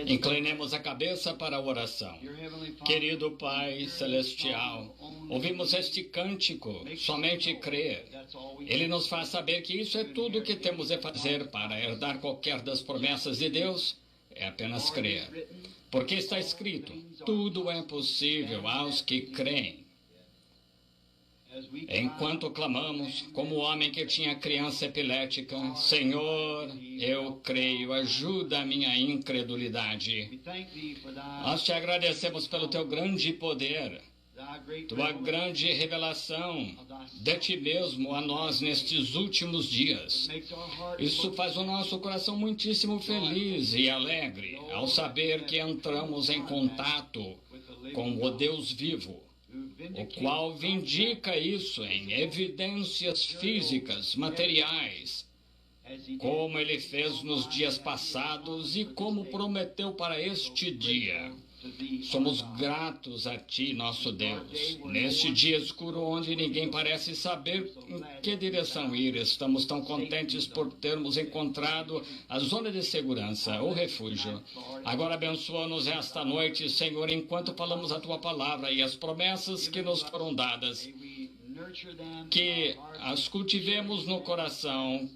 Inclinemos a cabeça para a oração. Querido Pai Celestial, ouvimos este cântico, somente crer. Ele nos faz saber que isso é tudo o que temos a fazer para herdar qualquer das promessas de Deus, é apenas crer. Porque está escrito, tudo é possível aos que creem. Enquanto clamamos, como o homem que tinha criança epilética, Senhor, eu creio, ajuda a minha incredulidade. Nós te agradecemos pelo teu grande poder, tua grande revelação de ti mesmo a nós nestes últimos dias. Isso faz o nosso coração muitíssimo feliz e alegre ao saber que entramos em contato com o Deus vivo, o qual vindica isso em evidências físicas, materiais, como ele fez nos dias passados e como prometeu para este dia. Somos gratos a Ti, nosso Deus. Neste dia escuro onde ninguém parece saber em que direção ir, estamos tão contentes por termos encontrado a zona de segurança, o refúgio. Agora abençoa-nos esta noite, Senhor, enquanto falamos a Tua palavra e as promessas que nos foram dadas, que as cultivemos no coração,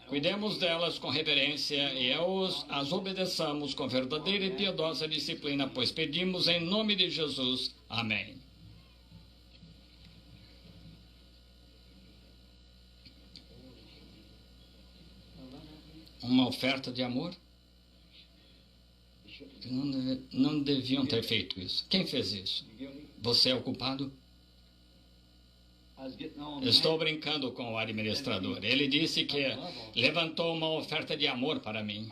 cuidemos delas com reverência e as obedeçamos com verdadeira e piedosa disciplina, pois pedimos em nome de Jesus. Amém. Uma oferta de amor? Não deviam ter feito isso. Quem fez isso? Você é o culpado? Estou brincando com o administrador. Ele disse que levantou uma oferta de amor para mim.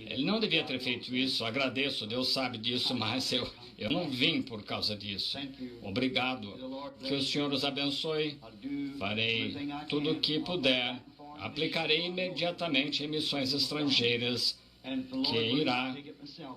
Ele não devia ter feito isso. Agradeço, Deus sabe disso, mas eu não vim por causa disso. Obrigado. Que o Senhor os abençoe. Farei tudo o que puder. Aplicarei imediatamente em missões estrangeiras que irá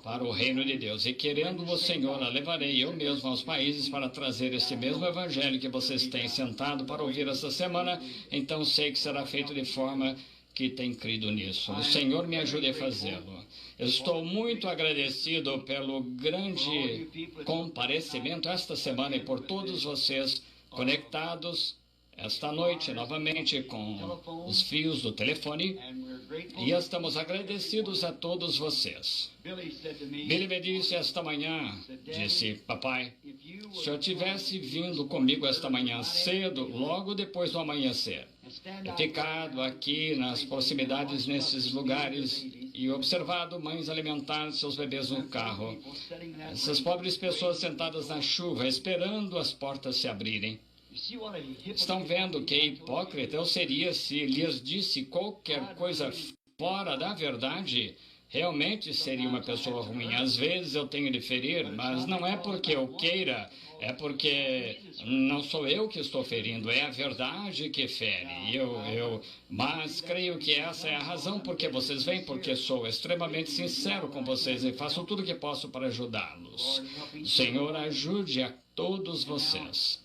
para o reino de Deus. E querendo o Senhor, a levarei eu mesmo aos países para trazer esse mesmo evangelho que vocês têm sentado para ouvir esta semana. Então sei que será feito de forma que tem crido nisso. O Senhor me ajude a fazê-lo. Estou muito agradecido pelo grande comparecimento esta semana e por todos vocês conectados esta noite, novamente, com os fios do telefone, e estamos agradecidos a todos vocês. Billy me disse esta manhã, disse, papai, se eu tivesse vindo comigo esta manhã cedo, logo depois do amanhecer, e ficado aqui nas proximidades nesses lugares e observado mães alimentar seus bebês no carro, essas pobres pessoas sentadas na chuva, esperando as portas se abrirem. Estão vendo que hipócrita eu seria se lhes disse qualquer coisa fora da verdade? Realmente seria uma pessoa ruim. Às vezes eu tenho de ferir, mas não é porque eu queira, é porque não sou eu que estou ferindo, é a verdade que fere. Mas creio que essa é a razão porque vocês vêm, porque sou extremamente sincero com vocês e faço tudo o que posso para ajudá-los. Senhor, ajude a todos vocês.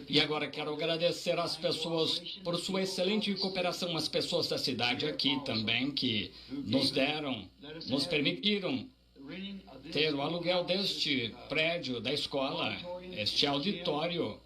E agora quero agradecer às pessoas por sua excelente cooperação, as pessoas da cidade aqui também, que nos permitiram ter o aluguel deste prédio da escola, este auditório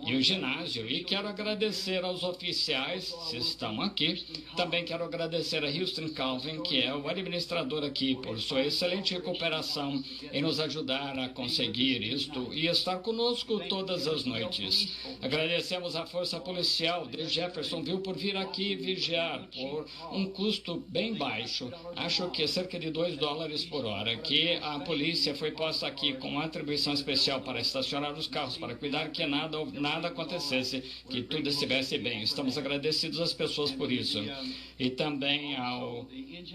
e o ginásio. E quero agradecer aos oficiais, se estão aqui. Também quero agradecer a Houston Calvin, que é o administrador aqui, por sua excelente cooperação em nos ajudar a conseguir isto e estar conosco todas as noites. Agradecemos à Força Policial de Jeffersonville por vir aqui vigiar por um custo bem baixo, acho que cerca de $2 por hora, que a polícia foi posta aqui com atribuição especial para estacionar os carros, para cuidar que nada acontecesse, que tudo estivesse bem. Estamos agradecidos às pessoas por isso. E também ao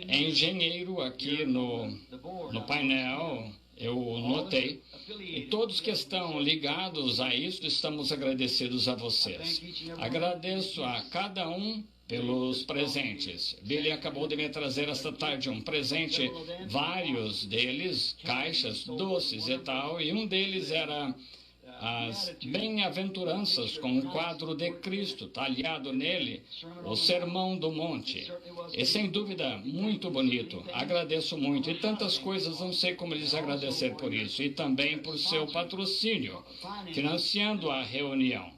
engenheiro aqui no painel, eu notei. E todos que estão ligados a isso, estamos agradecidos a vocês. Agradeço a cada um pelos presentes. Billy acabou de me trazer esta tarde um presente, vários deles, caixas, doces e tal, e um deles era as bem-aventuranças com um quadro de Cristo talhado nele, o Sermão do Monte. E sem dúvida, muito bonito. Agradeço muito. E tantas coisas, não sei como lhes agradecer por isso. E também por seu patrocínio, financiando a reunião.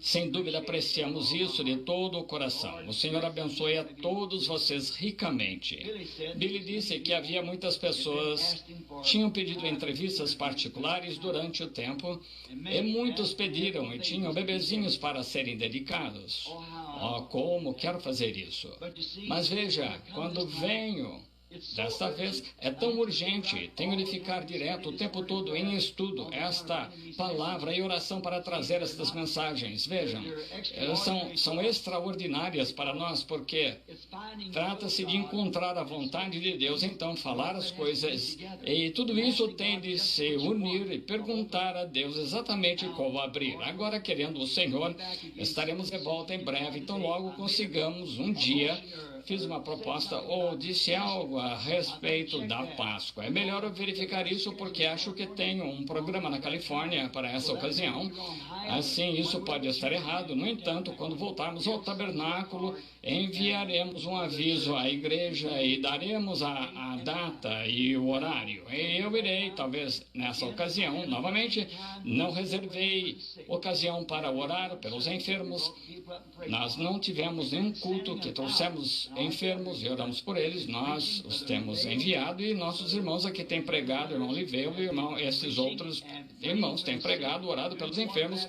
Sem dúvida, apreciamos isso de todo o coração. O Senhor abençoe a todos vocês ricamente. Billy disse que havia muitas pessoas que tinham pedido entrevistas particulares durante o tempo, e muitos pediram e tinham bebezinhos para serem dedicados. Oh, como quero fazer isso. Mas veja, quando venho... Desta vez é tão urgente, tenho de ficar direto o tempo todo em estudo esta palavra e oração para trazer estas mensagens. Vejam, são extraordinárias para nós, porque trata-se de encontrar a vontade de Deus, então falar as coisas, e tudo isso tem de se unir e perguntar a Deus exatamente como abrir. Agora, querendo o Senhor, estaremos de volta em breve, então logo consigamos um dia. Fiz uma proposta ou disse algo a respeito da Páscoa. É melhor eu verificar isso porque acho que tenho um programa na Califórnia para essa ocasião. Assim, isso pode estar errado. No entanto, quando voltarmos ao tabernáculo, enviaremos um aviso à igreja e daremos a data e o horário. E eu irei, talvez nessa ocasião, novamente, não reservei ocasião para orar pelos enfermos. Nós não tivemos nenhum culto que trouxemos enfermos e oramos por eles. Nós os temos enviado e nossos irmãos aqui têm pregado, irmão Liveu e esses outros irmãos têm pregado, orado pelos enfermos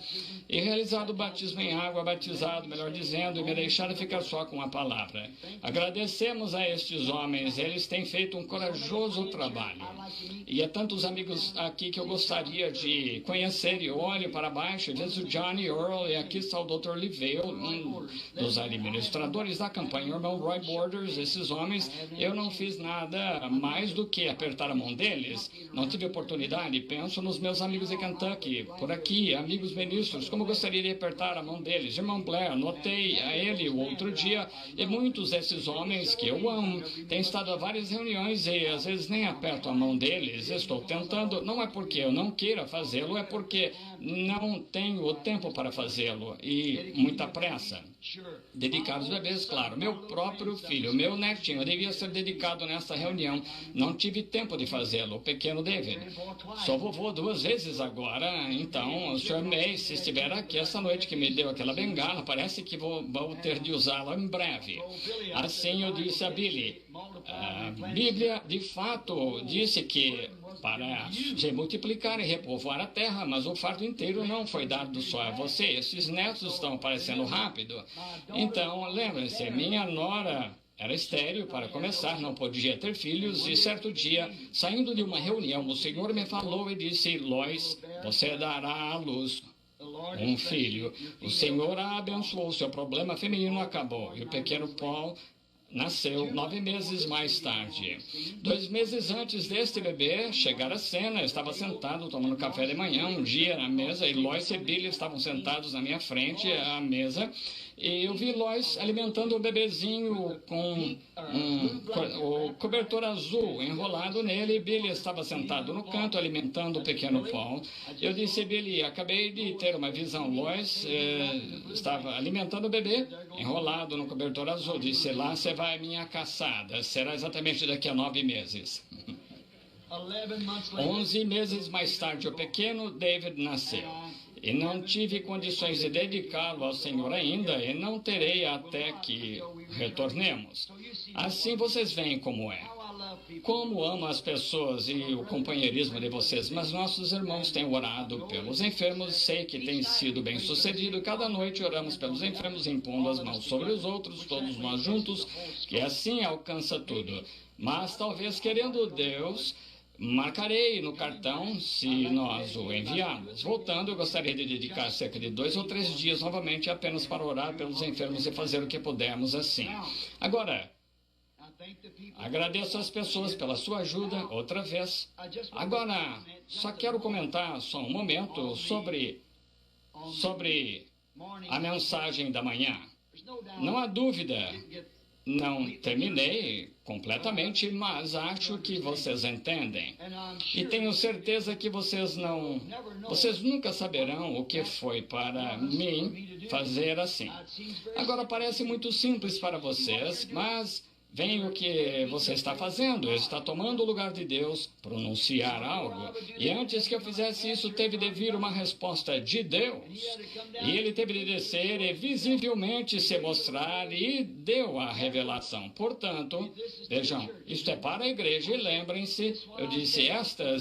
e realizado o batismo em água, batizado, melhor dizendo, e me deixaram ficar só com a palavra. Agradecemos a estes homens, eles têm feito um corajoso trabalho. E há tantos amigos aqui que eu gostaria de conhecer, e olho para baixo, vejo o Johnny Earl, e aqui está o Dr. Liveu, um dos administradores da campanha, o irmão Roy Borders. Esses homens, eu não fiz nada mais do que apertar a mão deles. Não tive oportunidade. Penso nos meus amigos de Kentucky, por aqui, amigos ministros, como gostaria de apertar a mão deles. Irmão Blair, notei a ele o outro dia, e muitos desses homens que eu amo têm estado a várias reuniões e às vezes nem aperto a mão deles. Estou tentando, não é porque eu não queira fazê-lo, é porque não tenho o tempo para fazê-lo e muita pressa. Dedicar os bebês, claro. Meu próprio filho, meu netinho, eu devia ser dedicado nessa reunião. Não tive tempo de fazê-lo. O pequeno David. Sou vovô 2 vezes agora, então o Sr. May, se estiver aqui essa noite que me deu aquela bengala, parece que vou ter de usá-la em breve. Assim eu disse a Billy. A Bíblia, de fato, disse que para se multiplicar e repovoar a terra, mas o fardo inteiro não foi dado só a você. Esses netos estão aparecendo rápido. Então, lembre-se, minha nora era estéril para começar, não podia ter filhos, e certo dia, saindo de uma reunião, o Senhor me falou e disse: Lois, você dará à luz um filho. O Senhor a abençoou, seu problema feminino acabou, e o pequeno Paul nasceu 9 meses mais tarde. 2 meses antes deste bebê chegar à cena, eu estava sentado tomando café de manhã um dia na mesa, e Lois e Billy estavam sentados na minha frente à mesa, e eu vi Lois alimentando o bebezinho com o cobertor azul enrolado nele, e Billy estava sentado no canto alimentando o pequeno Paul. Eu disse: Billy, acabei de ter uma visão. Lois estava alimentando o bebê enrolado no cobertor azul. Disse: lá você vai à minha caçada, será exatamente daqui a 9 meses. 11 meses mais tarde, o pequeno David nasceu. E não tive condições de dedicá-lo ao Senhor ainda, e não terei até que retornemos. Assim vocês veem como é. Como amo as pessoas e o companheirismo de vocês, mas nossos irmãos têm orado pelos enfermos, sei que tem sido bem sucedido. Cada noite oramos pelos enfermos, impondo as mãos sobre os outros, todos nós juntos, que assim alcança tudo. Mas talvez, querendo Deus, marcarei no cartão se nós o enviarmos. Voltando, eu gostaria de dedicar cerca de 2 ou 3 dias novamente apenas para orar pelos enfermos e fazer o que pudermos assim. Agora, agradeço às pessoas pela sua ajuda outra vez. Agora, só quero comentar só um momento sobre a mensagem da manhã. Não há dúvida não terminei completamente, mas acho que vocês entendem. E tenho certeza que vocês nunca saberão o que foi para mim fazer assim. Agora parece muito simples para vocês, mas vem o que você está fazendo, está tomando o lugar de Deus, pronunciar algo. E antes que eu fizesse isso, teve de vir uma resposta de Deus. E ele teve de descer e visivelmente se mostrar e deu a revelação. Portanto, vejam, isto é para a igreja e lembrem-se, eu disse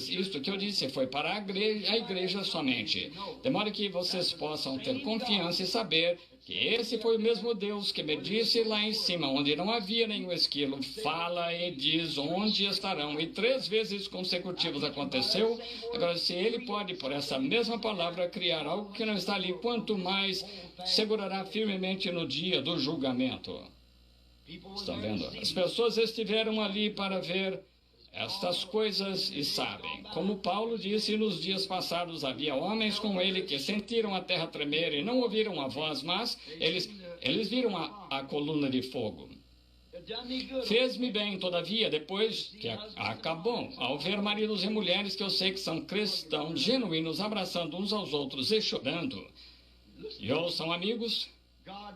isto que eu disse foi para a igreja somente. De modo que vocês possam ter confiança e saber que esse foi o mesmo Deus que me disse lá em cima, onde não havia nenhum esquilo, fala e diz onde estarão. E 3 vezes consecutivas aconteceu. Agora, se ele pode, por essa mesma palavra, criar algo que não está ali, quanto mais segurará firmemente no dia do julgamento. Estão vendo? As pessoas estiveram ali para ver estas coisas e sabem. Como Paulo disse, nos dias passados havia homens com ele que sentiram a terra tremer e não ouviram a voz, mas eles viram a coluna de fogo. Fez-me bem, todavia, depois que acabou, ao ver maridos e mulheres que eu sei que são cristãos genuínos, abraçando uns aos outros e chorando. E ouçam, amigos,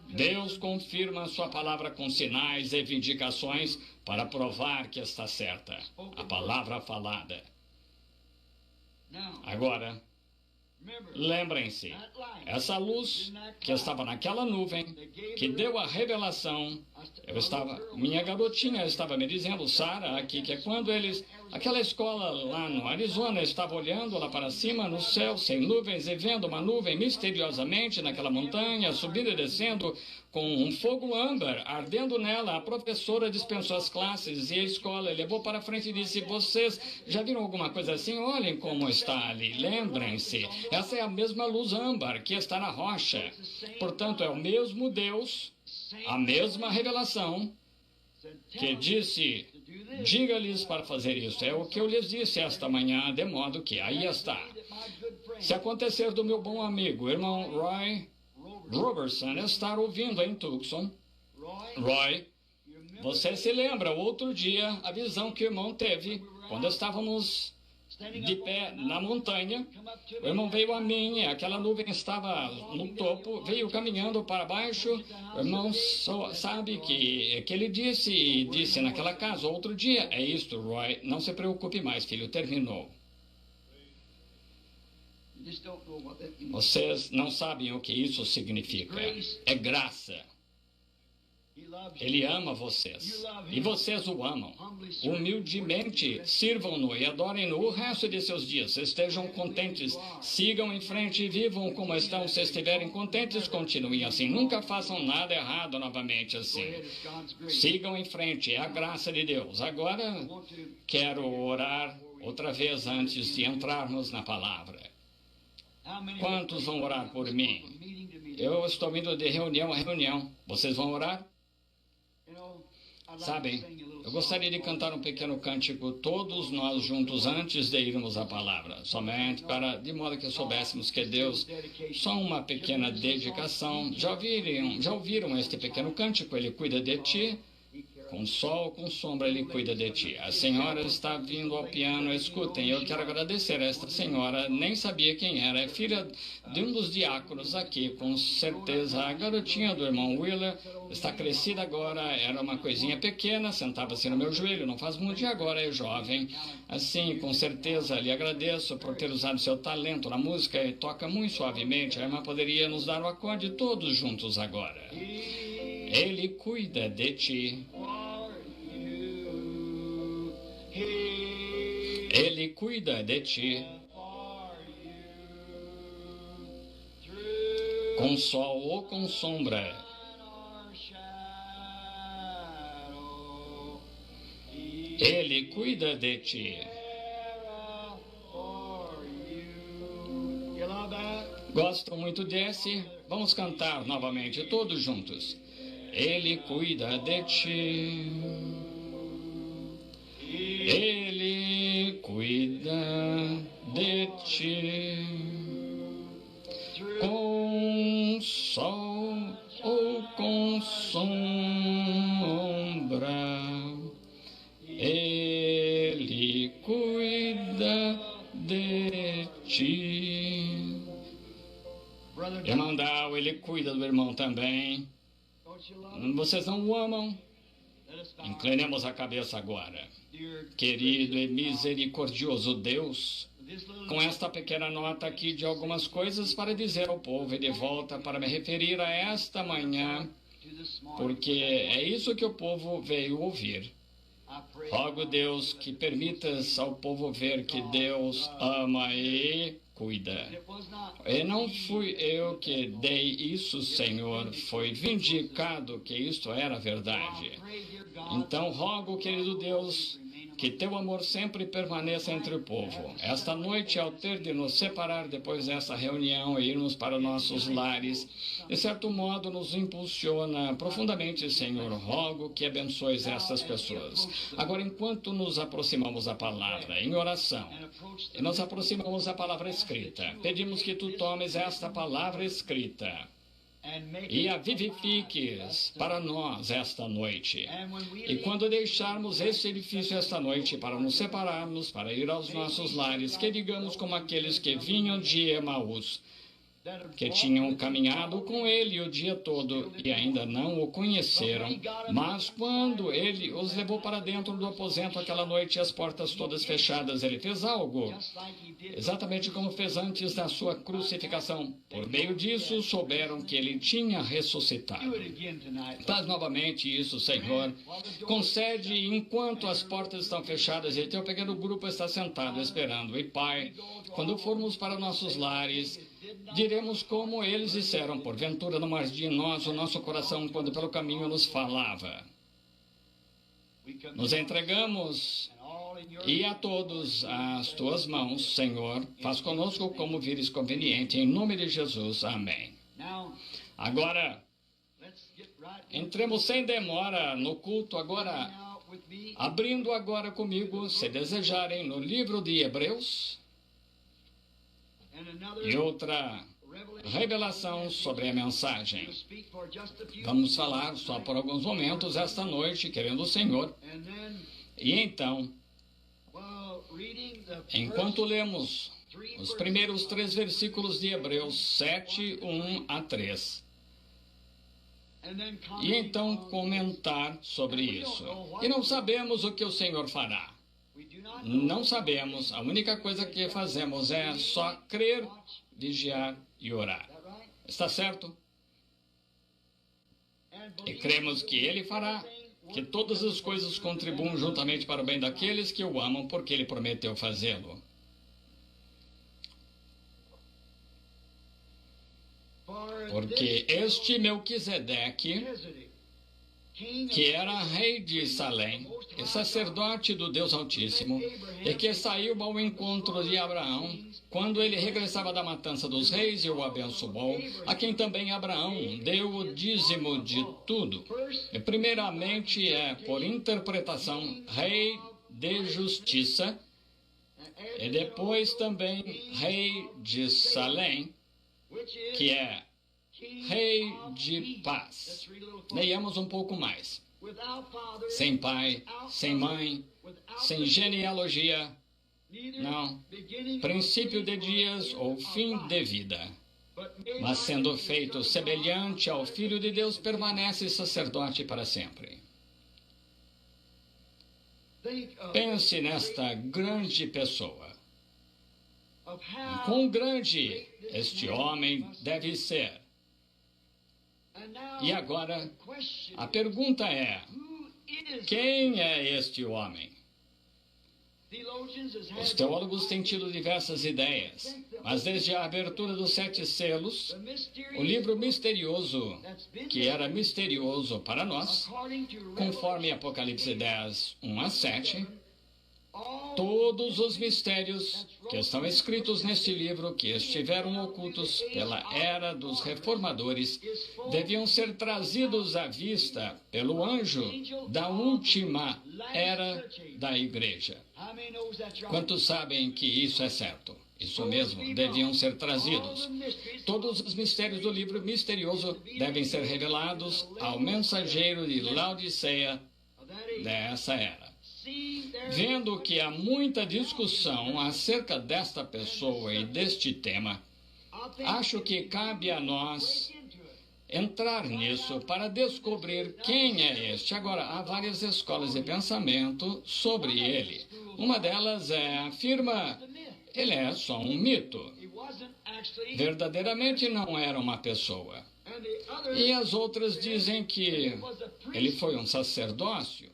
Deus confirma sua palavra com sinais e vindicações para provar que está certa. A palavra falada. Agora, lembrem-se, essa luz que estava naquela nuvem, que deu a revelação, minha garotinha estava me dizendo, Sara, aqui, que é quando aquela escola lá no Arizona estava olhando lá para cima no céu, sem nuvens, e vendo uma nuvem misteriosamente naquela montanha, subindo e descendo, com um fogo âmbar ardendo nela. A professora dispensou as classes e a escola levou para frente e disse, vocês já viram alguma coisa assim? Olhem como está ali, lembrem-se, essa é a mesma luz âmbar que está na rocha. Portanto, é o mesmo Deus, a mesma revelação, que disse, diga-lhes para fazer isso. É o que eu lhes disse esta manhã, de modo que aí está. Se acontecer do meu bom amigo, irmão Roy Robertson, estar ouvindo em Tucson, Roy, você se lembra, outro dia, a visão que o irmão teve, quando estávamos de pé na montanha, o irmão veio a mim, aquela nuvem estava no topo, veio caminhando para baixo, o irmão sabe que ele disse naquela casa, outro dia, é isto, Roy, não se preocupe mais, filho, terminou. Vocês não sabem o que isso significa. É graça. Ele ama vocês. E vocês o amam. Humildemente sirvam-no e adorem-no o resto de seus dias. Estejam contentes. Sigam em frente e vivam como estão. Se estiverem contentes, continuem assim. Nunca façam nada errado novamente assim. Sigam em frente. É a graça de Deus. Agora, quero orar outra vez antes de entrarmos na palavra. Quantos vão orar por mim? Eu estou indo de reunião a reunião. Vocês vão orar? Sabem, eu gostaria de cantar um pequeno cântico, todos nós juntos, antes de irmos à palavra. Somente de modo que soubéssemos que Deus, só uma pequena dedicação. Já ouviram este pequeno cântico? Ele cuida de ti. Com sol, com sombra, Ele cuida de ti. A senhora está vindo ao piano, escutem, eu quero agradecer a esta senhora, nem sabia quem era, é filha de um dos diáconos aqui, com certeza. A garotinha do irmão Wheeler está crescida agora, era uma coisinha pequena, sentava-se no meu joelho, não faz muito, e agora é jovem. Assim, com certeza, lhe agradeço por ter usado seu talento na música e toca muito suavemente. A irmã poderia nos dar o acorde todos juntos agora. Ele cuida de ti. Ele cuida de ti. Com sol ou com sombra. Ele cuida de ti. Gostam muito desse? Vamos cantar novamente, todos juntos. Ele cuida de ti. Ele cuida de ti. Com sol ou com sombra. ele cuida do irmão também. Vocês não o amam? Inclinemos a cabeça agora. Querido e misericordioso Deus, com esta pequena nota aqui de algumas coisas para dizer ao povo e de volta para me referir a esta manhã, porque é isso que o povo veio ouvir. Rogo, Deus, que permitas ao povo ver que Deus ama e cuida. E não fui eu que dei isso, Senhor, foi vindicado que isto era verdade. Então, rogo, querido Deus, que teu amor sempre permaneça entre o povo. Esta noite, ao ter de nos separar depois dessa reunião e irmos para nossos lares, de certo modo nos impulsiona profundamente, Senhor. Rogo que abençoes essas pessoas. Agora, enquanto nos aproximamos da palavra em oração, e nos aproximamos da palavra escrita, pedimos que tu tomes esta palavra escrita e a vivifiques para nós esta noite. E quando deixarmos esse edifício esta noite para nos separarmos, para ir aos nossos lares, que digamos como aqueles que vinham de Emaús, que tinham caminhado com ele o dia todo e ainda não o conheceram, mas quando ele os levou para dentro do aposento aquela noite, as portas todas fechadas, ele fez algo, exatamente como fez antes da sua crucificação. Por meio disso, souberam que ele tinha ressuscitado. Faz novamente isso, Senhor. Concede enquanto as portas estão fechadas e teu pequeno grupo está sentado esperando. E, Pai, quando formos para nossos lares, diremos como eles disseram, porventura não ardia em nós o nosso coração quando pelo caminho nos falava. Nos entregamos e a todos as tuas mãos, Senhor. Faz conosco como vires conveniente, em nome de Jesus. Amém. Agora, entremos sem demora no culto agora, abrindo agora comigo, se desejarem, no livro de Hebreus, e outra revelação sobre a mensagem. Vamos falar só por alguns momentos esta noite, querendo o Senhor. E então, enquanto lemos os primeiros 3 versículos de Hebreus 7, 1 a 3, e então comentar sobre isso. E não sabemos o que o Senhor fará. Não sabemos, a única coisa que fazemos é só crer, vigiar e orar. Está certo? E cremos que Ele fará, que todas as coisas contribuam juntamente para o bem daqueles que o amam, porque Ele prometeu fazê-lo. Porque este Melquisedeque, que era rei de Salém, e sacerdote do Deus Altíssimo, e que saiu ao encontro de Abraão, quando ele regressava da matança dos reis e o abençoou, a quem também Abraão deu o dízimo de tudo. E primeiramente é, por interpretação, rei de justiça, e depois também rei de Salém, que é rei de paz. Leiamos um pouco mais. Sem pai, sem mãe, sem genealogia, não, princípio de dias ou fim de vida, mas sendo feito semelhante ao Filho de Deus, permanece sacerdote para sempre. Pense nesta grande pessoa. Quão grande este homem deve ser. E agora, a pergunta é, quem é este homem? Os teólogos têm tido diversas ideias, mas desde a abertura dos 7 selos, o livro misterioso, que era misterioso para nós, conforme Apocalipse 10, 1 a 7, todos os mistérios que estão escritos neste livro, que estiveram ocultos pela era dos reformadores, deviam ser trazidos à vista pelo anjo da última era da igreja. Quantos sabem que isso é certo? Isso mesmo, deviam ser trazidos. Todos os mistérios do livro misterioso devem ser revelados ao mensageiro de Laodiceia dessa era. Vendo que há muita discussão acerca desta pessoa e deste tema, acho que cabe a nós entrar nisso para descobrir quem é este. Agora, há várias escolas de pensamento sobre ele. Uma delas afirma, ele é só um mito. Verdadeiramente não era uma pessoa. E as outras dizem que ele foi um sacerdócio.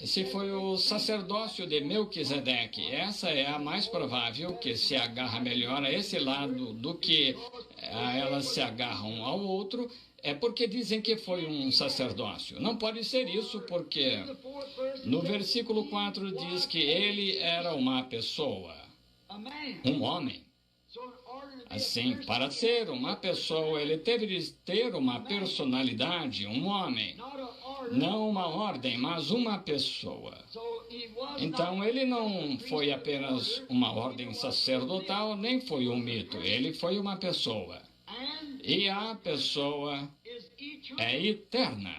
Esse foi o sacerdócio de Melquisedeque. Essa é a mais provável, que se agarra melhor a esse lado do que elas se agarram ao outro, é porque dizem que foi um sacerdócio. Não pode ser isso, porque no versículo 4 diz que ele era uma pessoa, um homem. Assim, para ser uma pessoa, ele teve de ter uma personalidade, um homem. Não uma ordem, mas uma pessoa. Então, ele não foi apenas uma ordem sacerdotal, nem foi um mito. Ele foi uma pessoa. E a pessoa é eterna.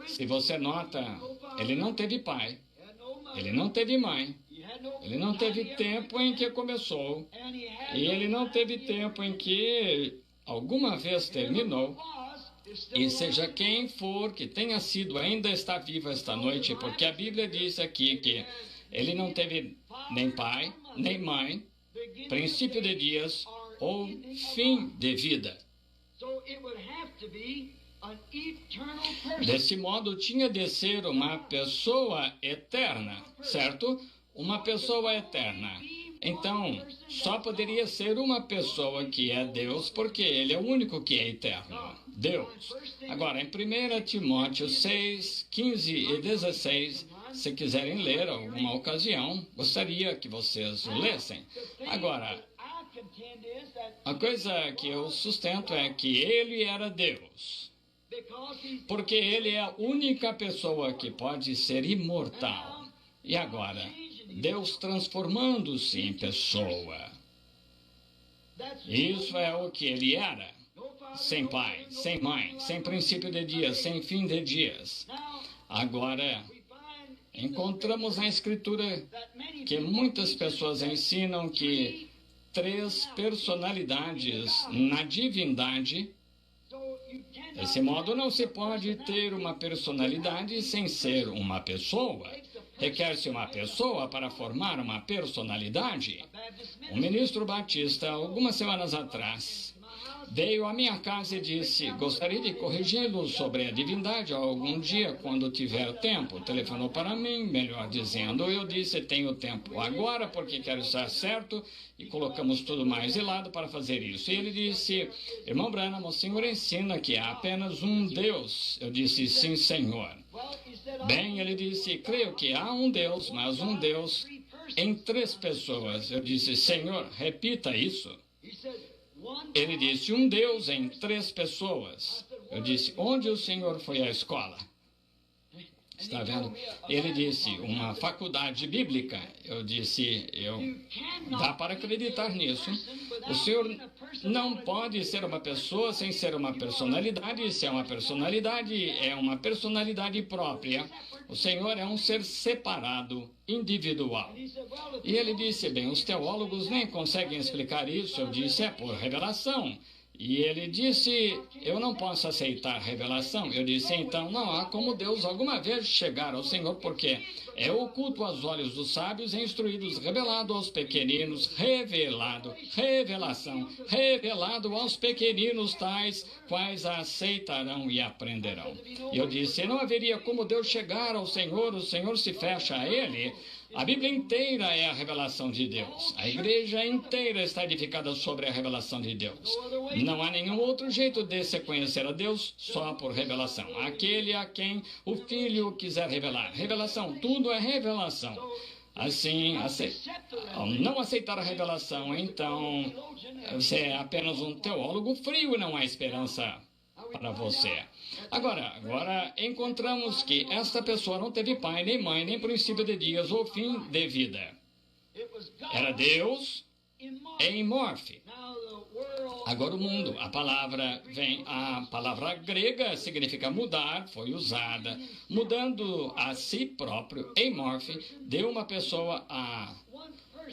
Se você nota, ele não teve pai, ele não teve mãe, ele não teve tempo em que começou, e ele não teve tempo em que alguma vez terminou. E seja quem for que tenha sido, ainda está vivo esta noite, porque a Bíblia diz aqui que ele não teve nem pai, nem mãe, princípio de dias ou fim de vida. Desse modo, tinha de ser uma pessoa eterna, certo? Uma pessoa eterna. Então, só poderia ser uma pessoa que é Deus, porque ele é o único que é eterno. Deus. Agora, em 1 Timóteo 6, 15 e 16, se quiserem ler alguma ocasião, gostaria que vocês o lessem. Agora, a coisa que eu sustento é que ele era Deus, porque ele é a única pessoa que pode ser imortal. E agora, Deus transformando-se em pessoa. Isso é o que ele era. Sem pai, sem mãe, sem princípio de dias, sem fim de dias. Agora, encontramos na Escritura que muitas pessoas ensinam que 3 personalidades na divindade. Desse modo, não se pode ter uma personalidade sem ser uma pessoa. Requer-se uma pessoa para formar uma personalidade. Um ministro batista, algumas semanas atrás, veio à minha casa e disse: gostaria de corrigi-lo sobre a divindade algum dia, quando tiver tempo. Telefonou para mim, melhor dizendo. Eu disse: tenho tempo agora, porque quero estar certo, e colocamos tudo mais de lado para fazer isso. E ele disse: irmão Branham, o senhor ensina que há apenas um Deus. Eu disse: sim, senhor. Bem, ele disse: creio que há um Deus, mas um Deus em 3 pessoas. Eu disse: senhor, repita isso. Ele disse: um Deus em 3 pessoas. Eu disse: onde o senhor foi à escola? Está vendo? Ele disse: uma faculdade bíblica. Eu disse: dá para acreditar nisso. O senhor não pode ser uma pessoa sem ser uma personalidade. Se é uma personalidade própria. O senhor é um ser separado, individual. E ele disse: bem, os teólogos nem conseguem explicar isso. Eu disse: é por revelação. E ele disse: eu não posso aceitar revelação. Eu disse: então não há como Deus alguma vez chegar ao Senhor, porque é oculto aos olhos dos sábios e instruídos, revelado aos pequeninos, revelado aos pequeninos, tais quais a aceitarão e aprenderão. E eu disse: não haveria como Deus chegar ao Senhor, o Senhor se fecha a ele. A Bíblia inteira é a revelação de Deus. A igreja inteira está edificada sobre a revelação de Deus. Não há nenhum outro jeito de se conhecer a Deus, só por revelação. Aquele a quem o Filho quiser revelar. Revelação, tudo é revelação. Assim, ao não aceitar a revelação, então você é apenas um teólogo frio e não há esperança para você. Agora encontramos que esta pessoa não teve pai, nem mãe, nem princípio de dias ou fim de vida. Era Deus em morfe. Agora o mundo, a palavra grega significa mudar, foi usada, mudando a si próprio, em morfe, de uma pessoa a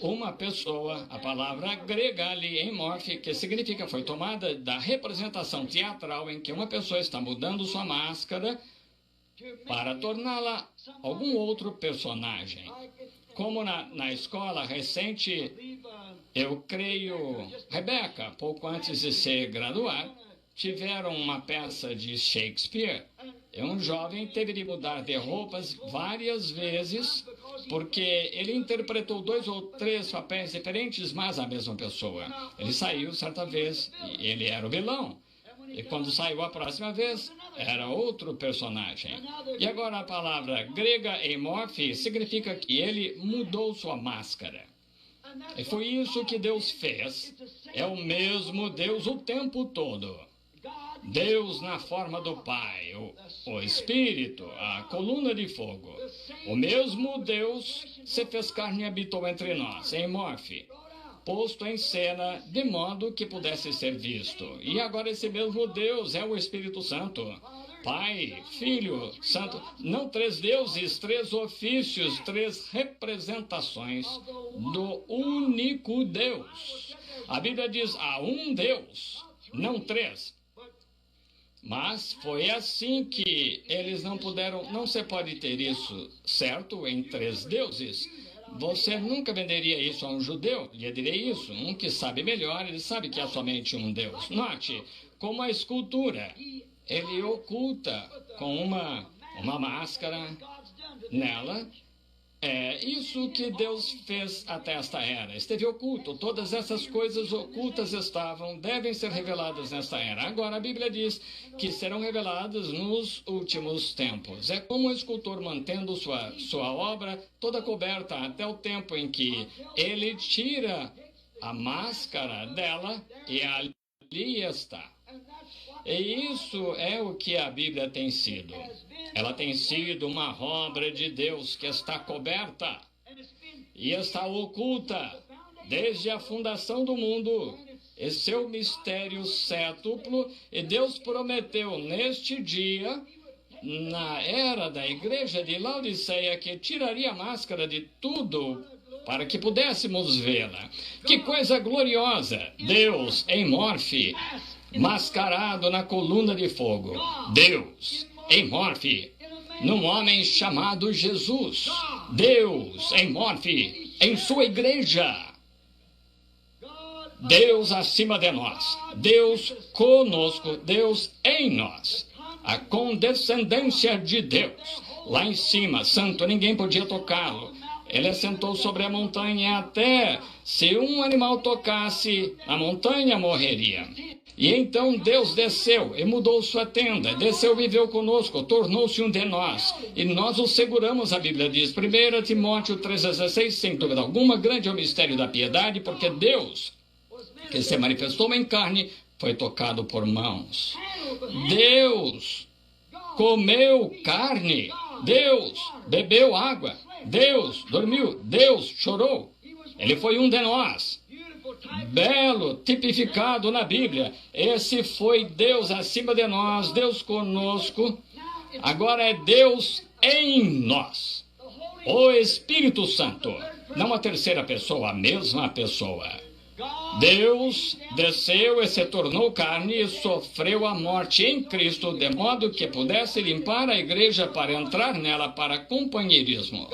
uma pessoa, a palavra grega ali em morfe, que significa foi tomada da representação teatral em que uma pessoa está mudando sua máscara para torná-la algum outro personagem. Como na escola recente, eu creio, Rebeca, pouco antes de se graduar, tiveram uma peça de Shakespeare. E um jovem teve de mudar de roupas várias vezes, porque ele interpretou 2 ou 3 papéis diferentes, mas a mesma pessoa. Ele saiu certa vez e ele era o vilão. E quando saiu a próxima vez, era outro personagem. E agora a palavra grega emorfe significa que ele mudou sua máscara. E foi isso que Deus fez. É o mesmo Deus o tempo todo. Deus na forma do Pai, o Espírito, a coluna de fogo. O mesmo Deus se fez carne e habitou entre nós, em morfe, posto em cena de modo que pudesse ser visto. E agora esse mesmo Deus é o Espírito Santo. Pai, Filho, Santo, não 3 deuses, 3 ofícios, 3 representações do único Deus. A Bíblia diz, há um Deus, não 3. Mas foi assim que eles não puderam, não se pode ter isso certo em 3 deuses. Você nunca venderia isso a um judeu, lhe direi isso. Um que sabe melhor, ele sabe que há somente um Deus. Note, como a escultura, ele oculta com uma máscara nela. É isso que Deus fez até esta era. Esteve oculto. Todas essas coisas ocultas devem ser reveladas nesta era. Agora, a Bíblia diz que serão reveladas nos últimos tempos. É como o escultor mantendo sua obra toda coberta até o tempo em que ele tira a máscara dela e ali está. E isso é o que a Bíblia tem sido. Ela tem sido uma obra de Deus que está coberta e está oculta desde a fundação do mundo. E seu mistério cétuplo, e Deus prometeu neste dia, na era da igreja de Laodiceia, que tiraria a máscara de tudo para que pudéssemos vê-la. Que coisa gloriosa! Deus em morfe, mascarado na coluna de fogo. Deus em morfe, num homem chamado Jesus. Deus em morfe, em sua igreja. Deus acima de nós. Deus conosco. Deus em nós. A condescendência de Deus. Lá em cima, santo, ninguém podia tocá-lo. Ele assentou sobre a montanha até se um animal tocasse, a montanha morreria. E então Deus desceu e mudou sua tenda, desceu e viveu conosco, tornou-se um de nós. E nós o seguramos, a Bíblia diz, 1 Timóteo 3,16, sem dúvida alguma, grande é o mistério da piedade, porque Deus, que se manifestou em carne, foi tocado por mãos. Deus comeu carne, Deus bebeu água, Deus dormiu, Deus chorou. Ele foi um de nós. Belo, tipificado na Bíblia. Esse foi Deus acima de nós, Deus conosco. Agora é Deus em nós. O Espírito Santo. Não a terceira pessoa, a mesma pessoa. Deus desceu e se tornou carne e sofreu a morte em Cristo, de modo que pudesse limpar a igreja para entrar nela para companheirismo.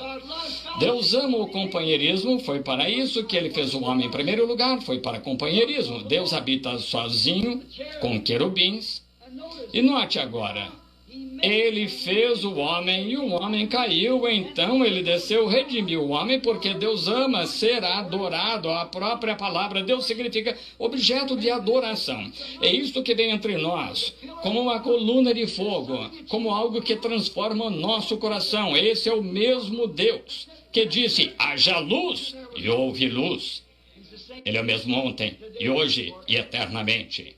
Deus ama o companheirismo, foi para isso que ele fez o homem em primeiro lugar, foi para companheirismo. Deus habita sozinho, com querubins. E note agora, ele fez o homem e o homem caiu, então ele desceu, redimiu o homem, porque Deus ama ser adorado. A própria palavra Deus significa objeto de adoração. É isto que vem entre nós, como uma coluna de fogo, como algo que transforma o nosso coração. Esse é o mesmo Deus que disse, haja luz, e houve luz. Ele é o mesmo ontem, e hoje, e eternamente.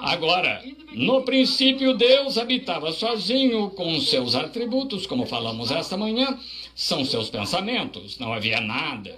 Agora, no princípio Deus habitava sozinho com seus atributos, como falamos esta manhã, são seus pensamentos, não havia nada,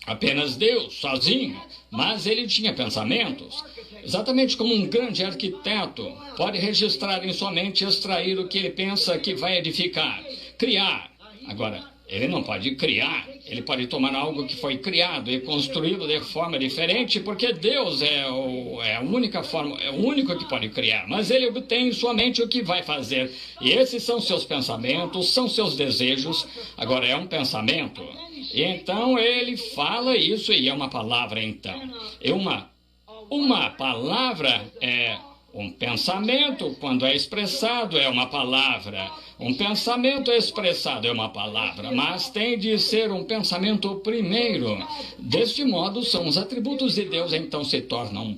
apenas Deus sozinho, mas ele tinha pensamentos, exatamente como um grande arquiteto pode registrar em sua mente e extrair o que ele pensa que vai edificar, criar. Agora, Ele não pode criar, ele pode tomar algo que foi criado e construí-lo de forma diferente, porque Deus é a única forma, é o único que pode criar, mas ele obtém em sua mente o que vai fazer. E esses são seus pensamentos, são seus desejos. Agora, é um pensamento. E então ele fala isso e é uma palavra, então. E uma palavra é um pensamento, quando é expressado, é uma palavra. Um pensamento expressado é uma palavra, mas tem de ser um pensamento primeiro. Deste modo, são os atributos de Deus, então se tornam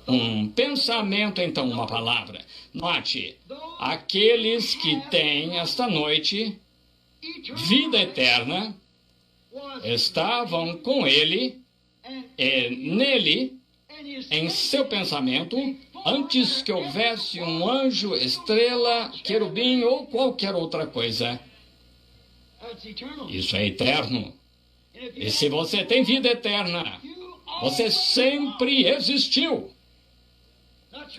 um pensamento, então uma palavra. Note, aqueles que têm esta noite vida eterna estavam com ele, nele, em seu pensamento, antes que houvesse um anjo, estrela, querubim ou qualquer outra coisa. Isso é eterno. E se você tem vida eterna, você sempre existiu.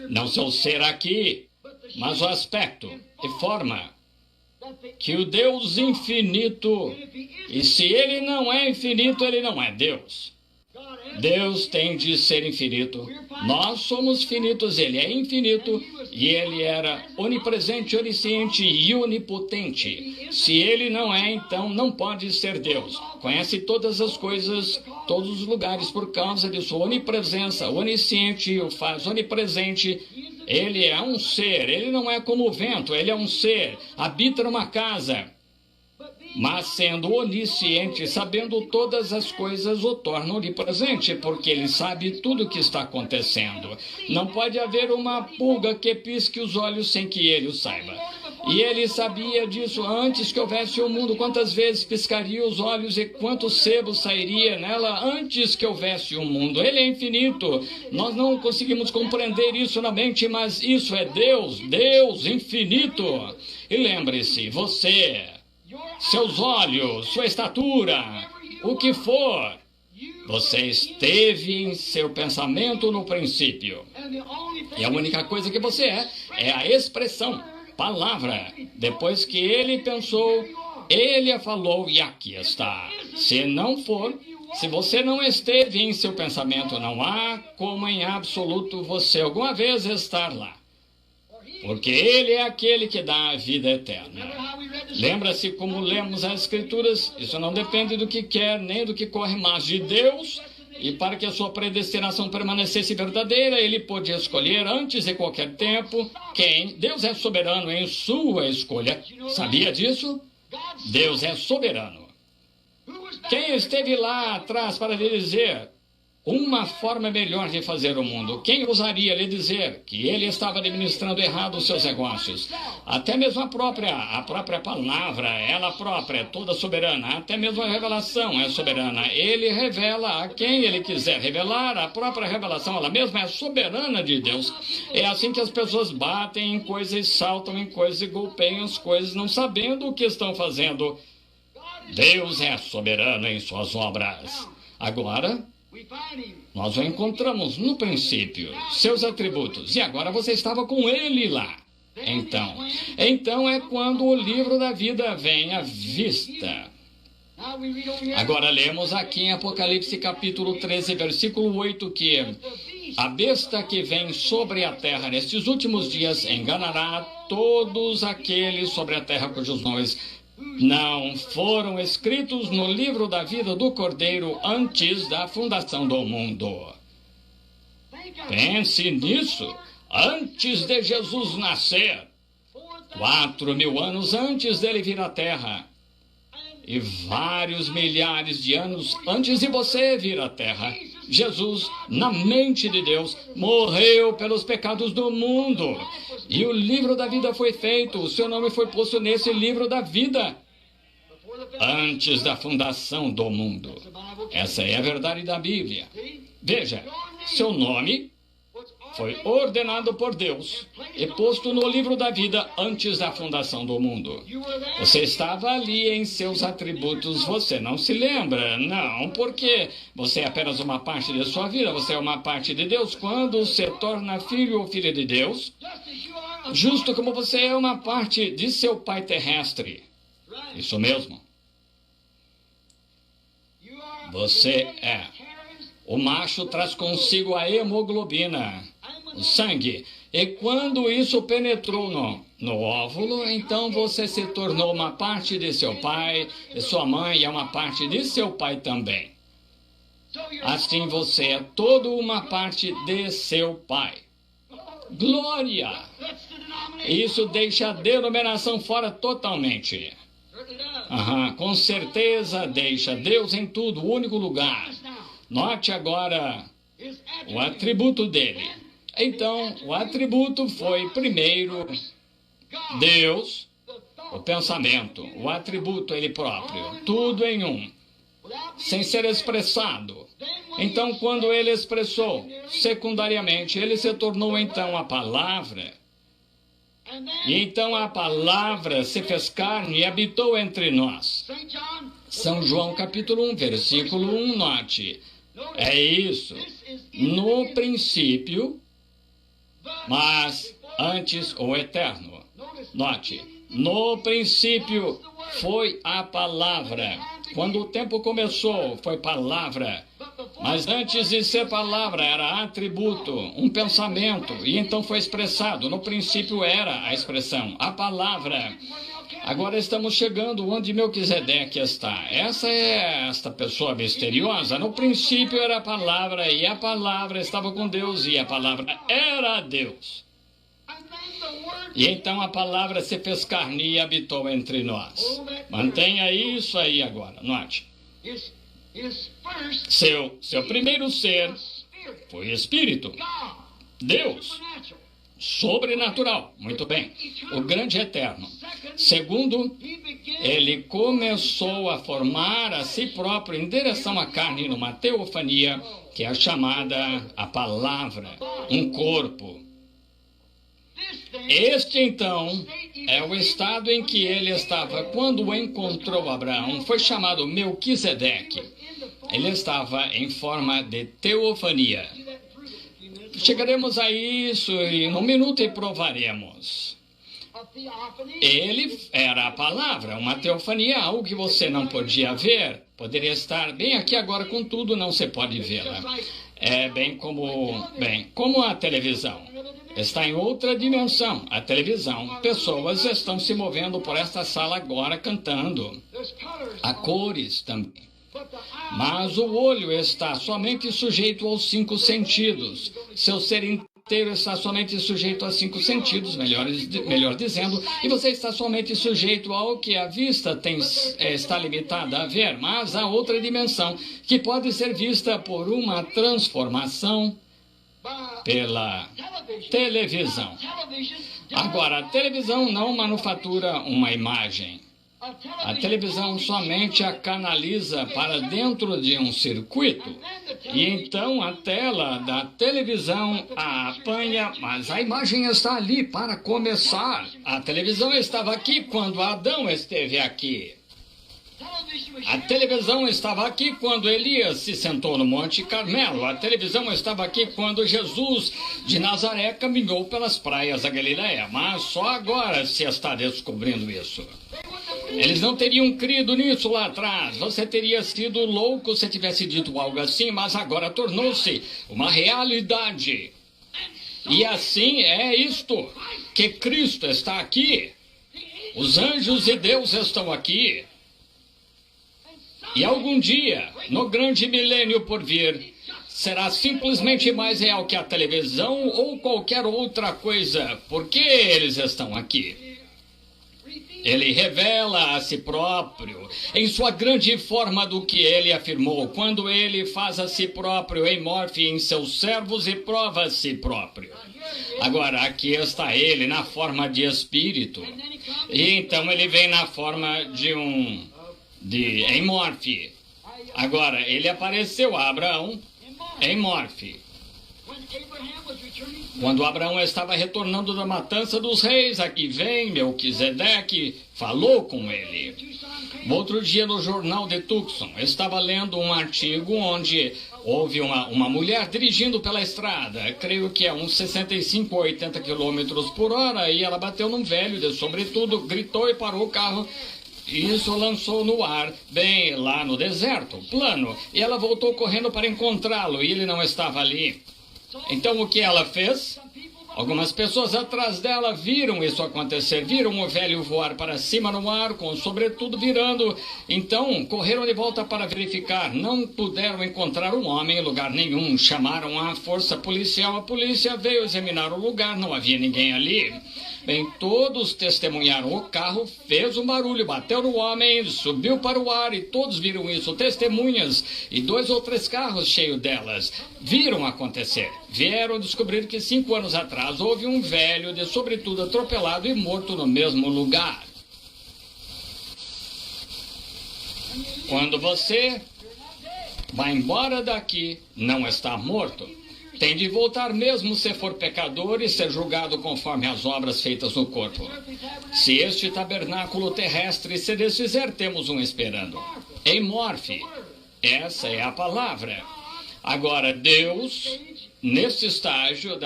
Não seu ser aqui, mas o aspecto e forma que o Deus infinito, e se ele não é infinito, ele não é Deus. Deus tem de ser infinito. Nós somos finitos, ele é infinito e ele era onipresente, onisciente e onipotente. Se ele não é, então não pode ser Deus. Conhece todas as coisas, todos os lugares por causa de sua onipresença. Onisciente o faz onipresente. Ele é um ser, ele não é como o vento, ele é um ser, habita numa casa. Mas sendo onisciente, sabendo todas as coisas, o torna onipresente, porque ele sabe tudo o que está acontecendo. Não pode haver uma pulga que pisque os olhos sem que ele o saiba. E ele sabia disso antes que houvesse o mundo, quantas vezes piscaria os olhos e quanto sebo sairia nela antes que houvesse o mundo. Ele é infinito. Nós não conseguimos compreender isso na mente, mas isso é Deus, Deus infinito. E lembre-se, você, seus olhos, sua estatura, o que for, você esteve em seu pensamento no princípio. E a única coisa que você é a expressão, palavra. Depois que ele pensou, ele a falou e aqui está. Se não for, se você não esteve em seu pensamento, não há como em absoluto você alguma vez estar lá. Porque ele é aquele que dá a vida eterna. Lembra-se como lemos as Escrituras? Isso não depende do que quer, nem do que corre, mas de Deus. E para que a sua predestinação permanecesse verdadeira, ele podia escolher antes de qualquer tempo quem. Deus é soberano em sua escolha. Sabia disso? Deus é soberano. Quem esteve lá atrás para lhe dizer uma forma melhor de fazer o mundo? Quem ousaria lhe dizer que ele estava administrando errado os seus negócios? Até mesmo a própria palavra, ela própria, toda soberana, até mesmo a revelação é soberana. Ele revela a quem ele quiser revelar, a própria revelação, ela mesma é soberana de Deus. É assim que as pessoas batem em coisas, saltam em coisas e golpeiam as coisas, não sabendo o que estão fazendo. Deus é soberano em suas obras. Agora, nós o encontramos no princípio, seus atributos, e agora você estava com ele lá. Então é quando o livro da vida vem à vista. Agora lemos aqui em Apocalipse capítulo 13, versículo 8, que a besta que vem sobre a terra nestes últimos dias enganará todos aqueles sobre a terra cujos nomes não foram escritos no livro da vida do Cordeiro antes da fundação do mundo. Pense nisso. Antes de Jesus nascer, 4.000 anos antes dele vir à Terra, e vários milhares de anos antes de você vir à Terra, Jesus, na mente de Deus, morreu pelos pecados do mundo. E o livro da vida foi feito, o seu nome foi posto nesse livro da vida, antes da fundação do mundo. Essa é a verdade da Bíblia. Veja, seu nome foi ordenado por Deus e posto no livro da vida antes da fundação do mundo. Você estava ali em seus atributos, você não se lembra? Não, porque você é apenas uma parte de sua vida, você é uma parte de Deus. Quando se torna filho ou filha de Deus, justo como você é uma parte de seu pai terrestre. Isso mesmo. Você é. O macho traz consigo a hemoglobina, o sangue. E quando isso penetrou no óvulo, então você se tornou uma parte de seu pai, e sua mãe é uma parte de seu pai também. Assim você é toda uma parte de seu pai. Glória! Isso deixa a denominação fora totalmente. Com certeza deixa Deus em tudo, o único lugar. Note agora o atributo dele. Então, o atributo foi, primeiro, Deus, o pensamento, o atributo ele próprio, tudo em um, sem ser expressado. Então, quando ele expressou, secundariamente, ele se tornou então a palavra. E então a palavra se fez carne e habitou entre nós. São João capítulo 1, versículo 1, note. É isso. No princípio, mas antes o eterno. Note, no princípio foi a palavra. Quando o tempo começou, foi palavra. Mas antes de ser palavra, era atributo, um pensamento. E então foi expressado. No princípio era a expressão, a palavra. Agora estamos chegando onde Melquisedeque está. Essa é esta pessoa misteriosa. No princípio era a palavra, e a palavra estava com Deus, e a palavra era Deus. E então a palavra se fez carne e habitou entre nós. Mantenha isso aí agora, note. Seu primeiro ser foi Espírito, Deus, sobrenatural, muito bem, o grande eterno. Segundo, ele começou a formar a si próprio em direção à carne numa teofania, que é chamada a palavra, um corpo. Este, então, é o estado em que ele estava quando encontrou Abraão. Foi chamado Melquisedeque. Ele estava em forma de teofania. Chegaremos a isso em um minuto e provaremos. Ele era a palavra, uma teofania, algo que você não podia ver. Poderia estar bem aqui agora, contudo, não se pode vê-la. É bem como a televisão. Está em outra dimensão, a televisão. Pessoas estão se movendo por esta sala agora cantando. Há cores também. Mas o olho está somente sujeito aos 5 sentidos. Seu ser inteiro está somente sujeito aos 5 sentidos, melhor dizendo, e você está somente sujeito ao que a vista está limitada a ver. Mas há outra dimensão que pode ser vista por uma transformação pela televisão. Agora, a televisão não manufatura uma imagem. A televisão somente a canaliza para dentro de um circuito. E então a tela da televisão a apanha, mas a imagem está ali para começar. A televisão estava aqui quando Adão esteve aqui. A televisão estava aqui quando Elias se sentou no Monte Carmelo. A televisão estava aqui quando Jesus de Nazaré caminhou pelas praias da Galileia. Mas só agora se está descobrindo isso. Eles não teriam crido nisso lá atrás. Você teria sido louco se tivesse dito algo assim, mas agora tornou-se uma realidade. E assim é isto, que Cristo está aqui. Os anjos de Deus estão aqui. E algum dia, no grande milênio por vir, será simplesmente mais real que a televisão ou qualquer outra coisa, porque eles estão aqui. Ele revela a si próprio, em sua grande forma do que ele afirmou, quando ele faz a si próprio em morfe em seus servos e prova a si próprio. Agora, aqui está ele na forma de espírito, e então ele vem na forma em morfe. Agora, ele apareceu a Abraão em morfe. Quando Abraão estava retornando da matança dos reis, aqui vem Melquisedeque, falou com ele. Outro dia no jornal de Tucson, estava lendo um artigo onde houve uma mulher dirigindo pela estrada, creio que é uns 65 ou 80 quilômetros por hora, e ela bateu num velho de sobretudo, gritou e parou o carro. Isso lançou no ar, bem lá no deserto, plano. E ela voltou correndo para encontrá-lo e ele não estava ali. Então o que ela fez? Algumas pessoas atrás dela viram isso acontecer, viram o velho voar para cima no ar, com o sobretudo virando. Então, correram de volta para verificar. Não puderam encontrar um homem em lugar nenhum. Chamaram a força policial. A polícia veio examinar o lugar, não havia ninguém ali. Bem, todos testemunharam. O carro fez um barulho, bateu no homem, subiu para o ar e todos viram isso. Testemunhas e 2 ou 3 carros cheios delas viram acontecer. Vieram descobrir que 5 anos atrás houve um velho de sobretudo atropelado e morto no mesmo lugar. Quando você vai embora daqui, não está morto. Tem de voltar mesmo se for pecador e ser julgado conforme as obras feitas no corpo. Se este tabernáculo terrestre se desfizer, temos um esperando. Em Morfe, essa é a palavra. Agora, Deus, nesse estágio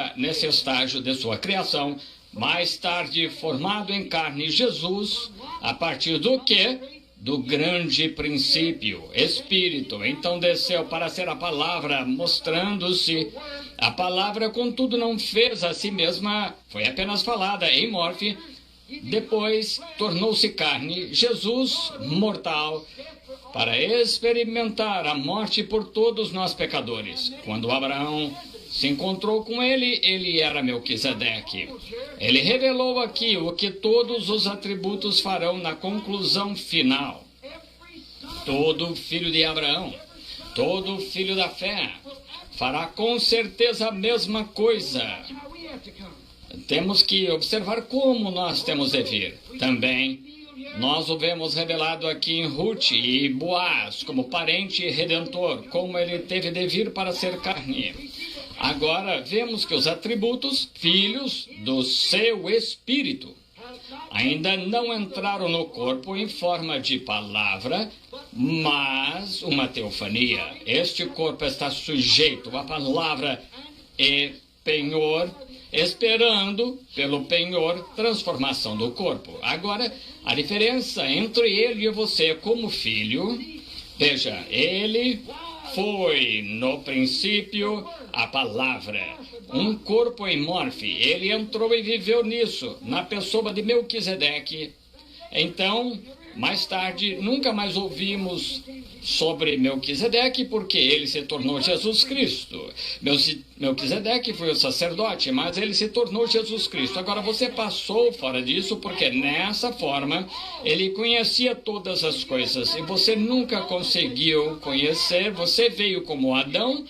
de sua criação, mais tarde formado em carne, Jesus, a partir do quê? Do grande princípio, Espírito. Então desceu para ser a palavra, mostrando-se. A palavra, contudo, não fez a si mesma, foi apenas falada em Morfe. Depois tornou-se carne, Jesus, mortal, para experimentar a morte por todos nós pecadores. Quando Abraão se encontrou com ele, ele era Melquisedeque. Ele revelou aqui o que todos os atributos farão na conclusão final. Todo filho de Abraão, todo filho da fé, fará com certeza a mesma coisa. Temos que observar como nós temos de vir. Também, nós o vemos revelado aqui em Ruth e Boaz, como parente e redentor, como ele teve de vir para ser carne. Agora, vemos que os atributos, filhos do seu espírito, ainda não entraram no corpo em forma de palavra, mas uma teofania. Este corpo está sujeito à palavra e penhor, esperando pelo penhor transformação do corpo. Agora, a diferença entre ele e você como filho, veja, ele foi no princípio a palavra, um corpo em Morfe. Ele entrou e viveu nisso, na pessoa de Melquisedeque. Então, mais tarde, nunca mais ouvimos sobre Melquisedeque, porque ele se tornou Jesus Cristo. Melquisedeque foi o sacerdote, mas ele se tornou Jesus Cristo. Agora, você passou fora disso, porque nessa forma, ele conhecia todas as coisas, e você nunca conseguiu conhecer. Você veio como Adão,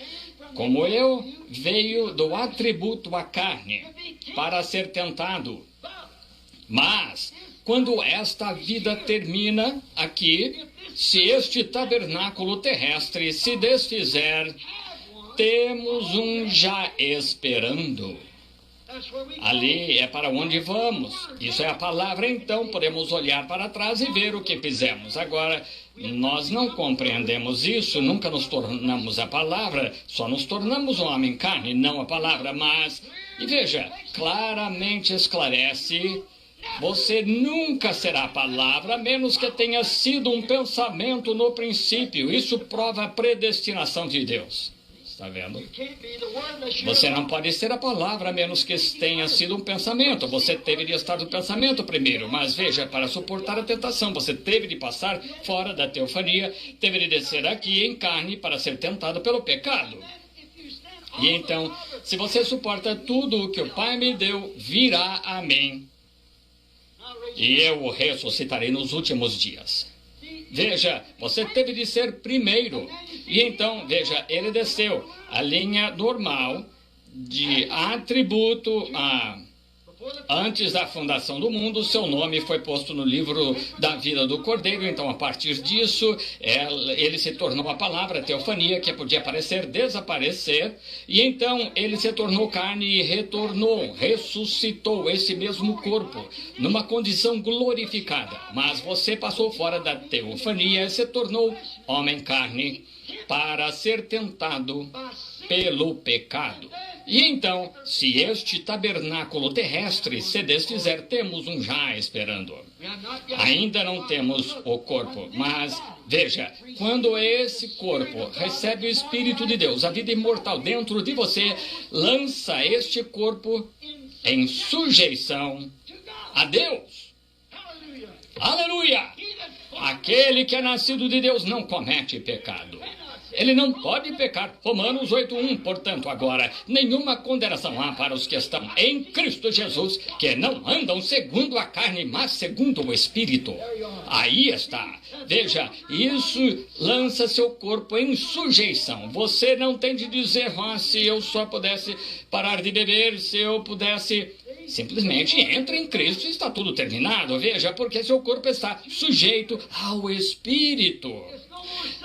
como eu, veio do atributo à carne, para ser tentado. Mas, quando esta vida termina aqui, se este tabernáculo terrestre se desfizer, temos um já esperando. Ali é para onde vamos. Isso é a palavra, então podemos olhar para trás e ver o que fizemos. Agora, nós não compreendemos isso, nunca nos tornamos a palavra, só nos tornamos um homem carne, não a palavra. Mas, e veja, claramente esclarece, você nunca será a palavra, a menos que tenha sido um pensamento no princípio. Isso prova a predestinação de Deus. Está vendo? Você não pode ser a palavra a menos que tenha sido um pensamento. Você deveria estar no pensamento primeiro. Mas veja, para suportar a tentação, você teve de passar fora da teofania, teve de descer aqui em carne para ser tentado pelo pecado. E então, se você suporta tudo o que o Pai me deu, virá a mim. E eu o ressuscitarei nos últimos dias. Veja, você teve de ser primeiro. E então, veja, ele desceu a linha normal de atributo antes da fundação do mundo. Seu nome foi posto no livro da vida do Cordeiro. Então, a partir disso, ele se tornou a palavra, a teofania, que podia aparecer, desaparecer. E então, ele se tornou carne e retornou, ressuscitou esse mesmo corpo, numa condição glorificada. Mas você passou fora da teofania e se tornou homem carne para ser tentado pelo pecado. E então, se este tabernáculo terrestre se desfizer, temos um já esperando. Ainda não temos o corpo, mas veja, quando esse corpo recebe o Espírito de Deus, a vida imortal dentro de você, lança este corpo em sujeição a Deus. Aleluia! Aquele que é nascido de Deus não comete pecado. Ele não pode pecar. Romanos 8:1. Portanto, agora, nenhuma condenação há para os que estão em Cristo Jesus, que não andam segundo a carne, mas segundo o Espírito. Aí está. Veja, isso lança seu corpo em sujeição. Você não tem de dizer, se eu só pudesse parar de beber, se eu pudesse... Simplesmente entre em Cristo e está tudo terminado. Veja, porque seu corpo está sujeito ao Espírito.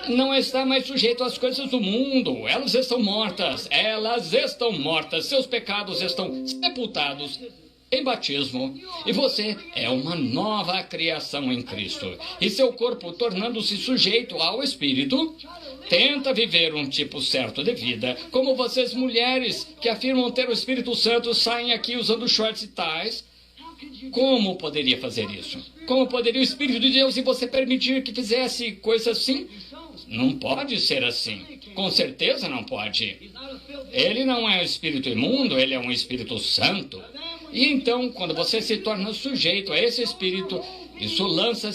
Não está mais sujeito às coisas do mundo. Elas estão mortas. Elas estão mortas. Seus pecados estão sepultados em batismo. E você é uma nova criação em Cristo. E seu corpo, tornando-se sujeito ao Espírito, tenta viver um tipo certo de vida. Como vocês mulheres que afirmam ter o Espírito Santo saem aqui usando shorts e tais. Como poderia fazer isso? Como poderia o Espírito de Deus, se você permitir que fizesse coisas assim? Não pode ser assim. Com certeza não pode. Ele não é um espírito imundo, ele é um Espírito Santo. E então, quando você se torna sujeito a esse Espírito, isso lança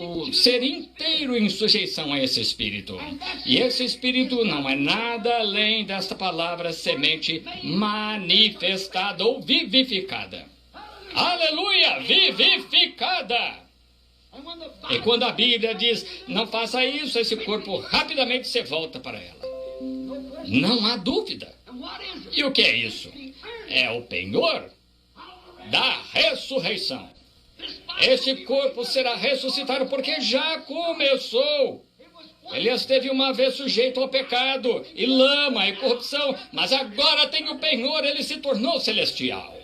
o ser inteiro em sujeição a esse Espírito. E esse Espírito não é nada além desta palavra semente manifestada ou vivificada. Aleluia! Vivificada! E quando a Bíblia diz, não faça isso, esse corpo rapidamente se volta para ela. Não há dúvida. E o que é isso? É o penhor da ressurreição. Este corpo será ressuscitado porque já começou. Ele esteve uma vez sujeito ao pecado, e lama, e corrupção, mas agora tem o penhor, ele se tornou celestial.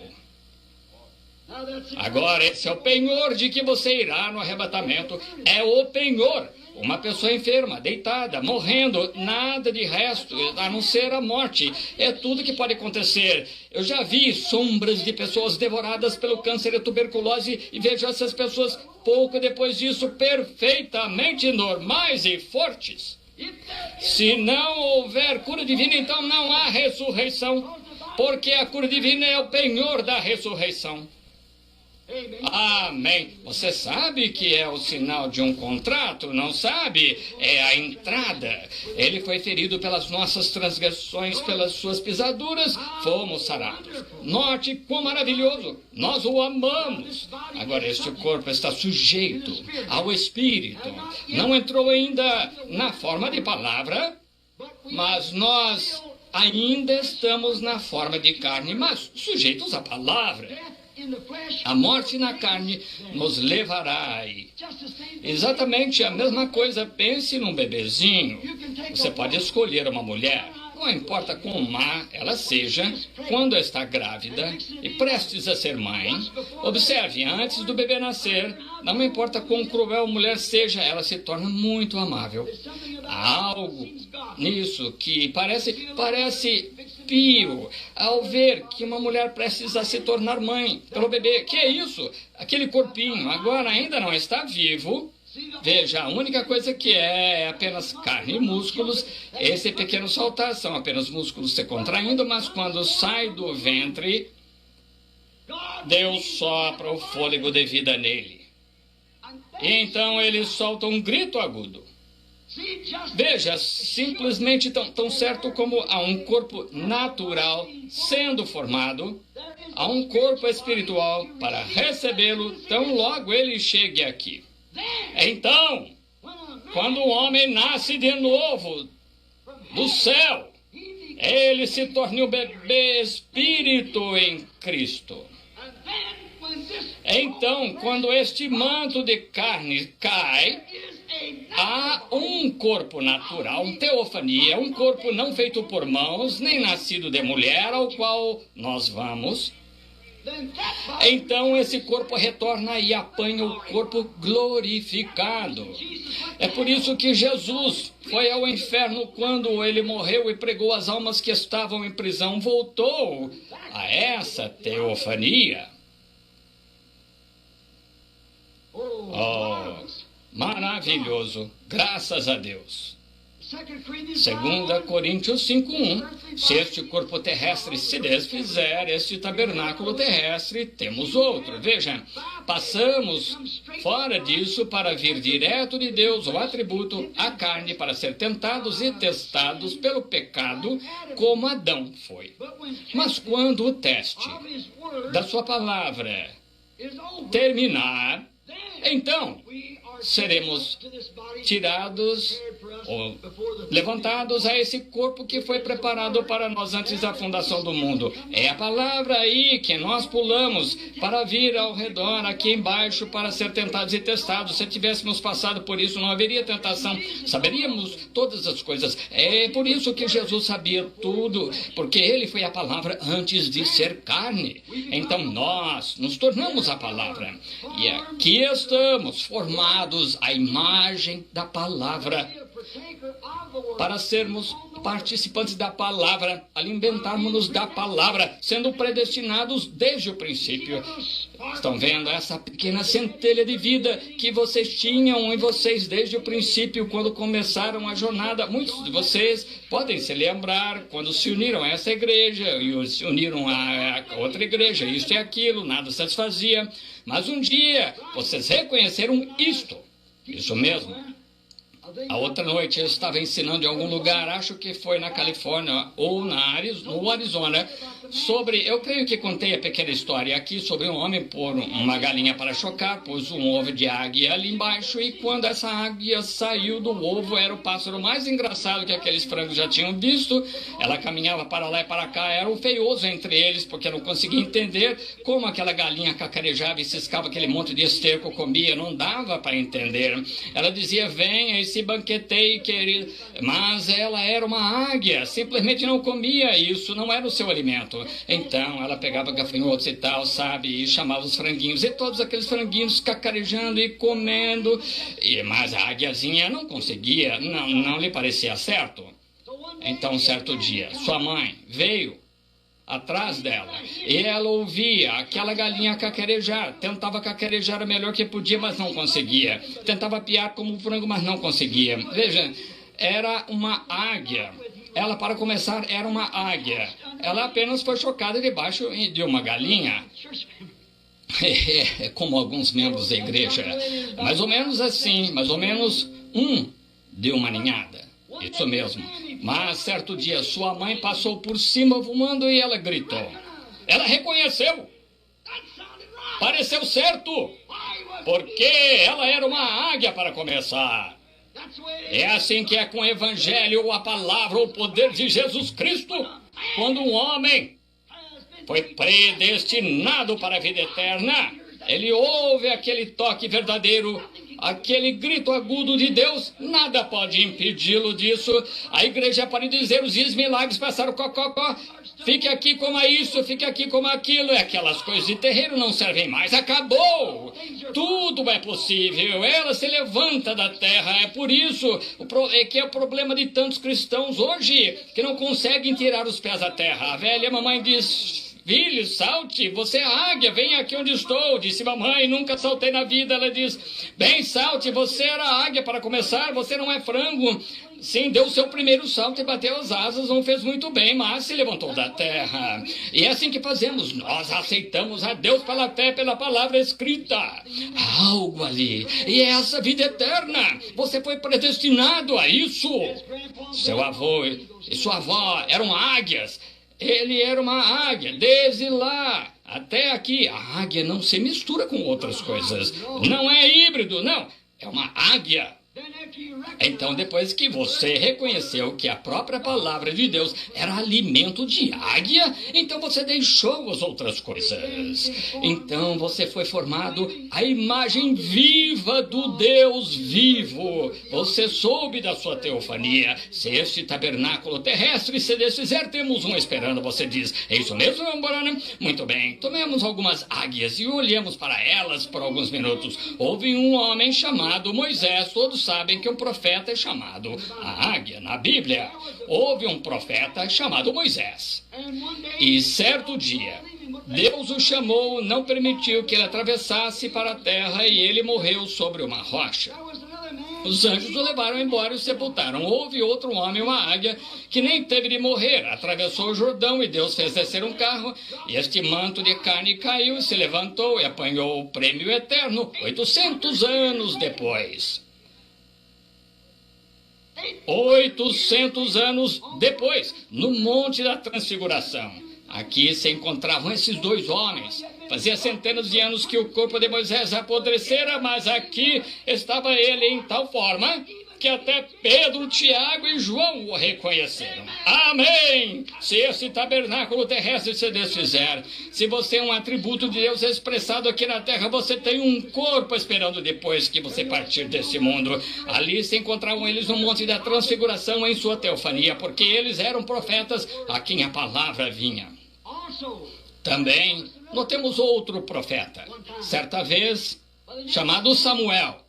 Agora, esse é o penhor de que você irá no arrebatamento. É o penhor. Uma pessoa enferma, deitada, morrendo, nada de resto, a não ser a morte. É tudo que pode acontecer. Eu já vi sombras de pessoas devoradas pelo câncer e tuberculose e vejo essas pessoas, pouco depois disso, perfeitamente normais e fortes. Se não houver cura divina, então não há ressurreição, porque a cura divina é o penhor da ressurreição. Amém. Você sabe que é o sinal de um contrato, não sabe? É a entrada. Ele foi ferido pelas nossas transgressões, pelas suas pisaduras, fomos sarados. Note quão maravilhoso. Nós o amamos. Agora este corpo está sujeito ao Espírito. Não entrou ainda na forma de palavra, mas nós ainda estamos na forma de carne, mas sujeitos à palavra. A morte na carne nos levará aí. Exatamente a mesma coisa. Pense num bebezinho. Você pode escolher uma mulher, não importa quão má ela seja, quando está grávida e prestes a ser mãe. Observe, antes do bebê nascer, não importa quão cruel a mulher seja, ela se torna muito amável. Há algo nisso que parece pio ao ver que uma mulher precisa se tornar mãe pelo bebê. Que é isso? Aquele corpinho agora ainda não está vivo. Veja, a única coisa que é apenas carne e músculos. Esse pequeno saltar são apenas músculos se contraindo, mas quando sai do ventre, Deus sopra o fôlego de vida nele. E então ele solta um grito agudo. Veja, simplesmente tão certo como há um corpo natural sendo formado, há um corpo espiritual para recebê-lo tão logo ele chegue aqui. Então, quando o homem nasce de novo do céu, ele se torna um bebê espírito em Cristo. Então, quando este manto de carne cai, há um corpo natural, uma teofania, um corpo não feito por mãos, nem nascido de mulher, ao qual nós vamos Então esse corpo retorna e apanha o corpo glorificado. É por isso que Jesus foi ao inferno quando ele morreu e pregou as almas que estavam em prisão. Voltou a essa teofania. Oh, maravilhoso, graças a Deus. 2 Coríntios 5:1. Se este corpo terrestre se desfizer, este tabernáculo terrestre, temos outro. Veja, passamos fora disso para vir direto de Deus, o atributo, a carne, para ser tentados e testados pelo pecado, como Adão foi. Mas quando o teste da sua palavra terminar, então seremos tirados ou levantados a esse corpo que foi preparado para nós antes da fundação do mundo. É a palavra aí que nós pulamos para vir ao redor, aqui embaixo, para ser tentados e testados. Se tivéssemos passado por isso, não haveria tentação. Saberíamos todas as coisas. É por isso que Jesus sabia tudo, porque ele foi a palavra antes de ser carne. Então nós nos tornamos a palavra. E aqui estamos, formados à imagem da palavra, para sermos participantes da palavra, alimentarmos-nos da palavra, sendo predestinados desde o princípio. Estão vendo essa pequena centelha de vida que vocês tinham em vocês desde o princípio, quando começaram a jornada? Muitos de vocês podem se lembrar quando se uniram a essa igreja e se uniram a outra igreja, isso e aquilo, nada satisfazia. Mas um dia vocês reconheceram isto, isso mesmo. A outra noite eu estava ensinando em algum lugar, acho que foi na Califórnia ou no Arizona, sobre, eu creio que contei a pequena história aqui, sobre um homem pôr uma galinha para chocar, pôs um ovo de águia ali embaixo, e quando essa águia saiu do ovo, era o pássaro mais engraçado que aqueles frangos já tinham visto. Ela caminhava para lá e para cá, era um feioso entre eles, porque não conseguia entender como aquela galinha cacarejava e ciscava aquele monte de esterco, comia, não dava para entender. Ela dizia, venha e se banqueteie, querido, mas ela era uma águia, simplesmente não comia isso, não era o seu alimento. Então ela pegava gafanhotos e tal, sabe, e chamava os franguinhos, e todos aqueles franguinhos cacarejando e comendo, mas a águiazinha não conseguia, não lhe parecia certo. Então, certo dia, sua mãe veio atrás dela, e ela ouvia aquela galinha cacarejar, tentava cacarejar o melhor que podia, mas não conseguia, tentava piar como um frango, mas não conseguia. Veja, era uma águia. Ela, para começar, era uma águia. Ela apenas foi chocada debaixo de uma galinha. Como alguns membros da igreja, mais ou menos assim, mais ou menos de uma ninhada. Isso mesmo. Mas certo dia sua mãe passou por cima fumando e ela gritou. Ela reconheceu. Pareceu certo. Porque ela era uma águia para começar. É assim que é com o evangelho, a palavra, o poder de Jesus Cristo. Quando um homem foi predestinado para a vida eterna, ele ouve aquele toque verdadeiro, aquele grito agudo de Deus, nada pode impedi-lo disso. A igreja pode dizer, os milagres passaram, cococó, fique aqui como isso, fique aqui como aquilo, e aquelas coisas de terreiro não servem mais, acabou, tudo é possível, ela se levanta da terra. É por isso que é o problema de tantos cristãos hoje, que não conseguem tirar os pés da terra. A velha mamãe diz, filho, salte, você é águia, vem aqui onde estou. Disse, mamãe, nunca saltei na vida. Ela diz, bem, salte, você era águia para começar, você não é frango. Sim, deu o seu primeiro salto e bateu as asas, não fez muito bem, mas se levantou da terra. E é assim que fazemos, nós aceitamos a Deus pela fé, pela palavra escrita. Há algo ali, e é essa vida eterna. Você foi predestinado a isso. Seu avô e sua avó eram águias. Ele era uma águia, desde lá até aqui. A águia não se mistura com outras coisas. Não é híbrido, não. É uma águia. Então, depois que você reconheceu que a própria palavra de Deus era alimento de águia, então você deixou as outras coisas. Então, você foi formado à imagem viva do Deus vivo. Você soube da sua teofania. Se este tabernáculo terrestre se desfizer, temos um esperando. Você diz, é isso mesmo, Amborana? Muito bem, tomemos algumas águias e olhemos para elas por alguns minutos. Houve um homem chamado Moisés. Todos sabem que um profeta é chamado a águia. Na Bíblia, houve um profeta chamado Moisés. E certo dia, Deus o chamou, não permitiu que ele atravessasse para a terra e ele morreu sobre uma rocha. Os anjos o levaram embora e o sepultaram. Houve outro homem, uma águia, que nem teve de morrer. Atravessou o Jordão e Deus fez descer um carro. E este manto de carne caiu e se levantou e apanhou o prêmio eterno 800 anos depois. 800 anos depois, no Monte da Transfiguração. Aqui se encontravam esses dois homens. Fazia centenas de anos que o corpo de Moisés apodrecera, mas aqui estava ele em tal forma que até Pedro, Tiago e João o reconheceram. Amém! Se esse tabernáculo terrestre se desfizer, se você é um atributo de Deus expressado aqui na terra, você tem um corpo esperando depois que você partir desse mundo. Ali se encontravam eles no Monte da Transfiguração em sua teofania, porque eles eram profetas a quem a palavra vinha. Também notemos outro profeta, certa vez chamado Samuel.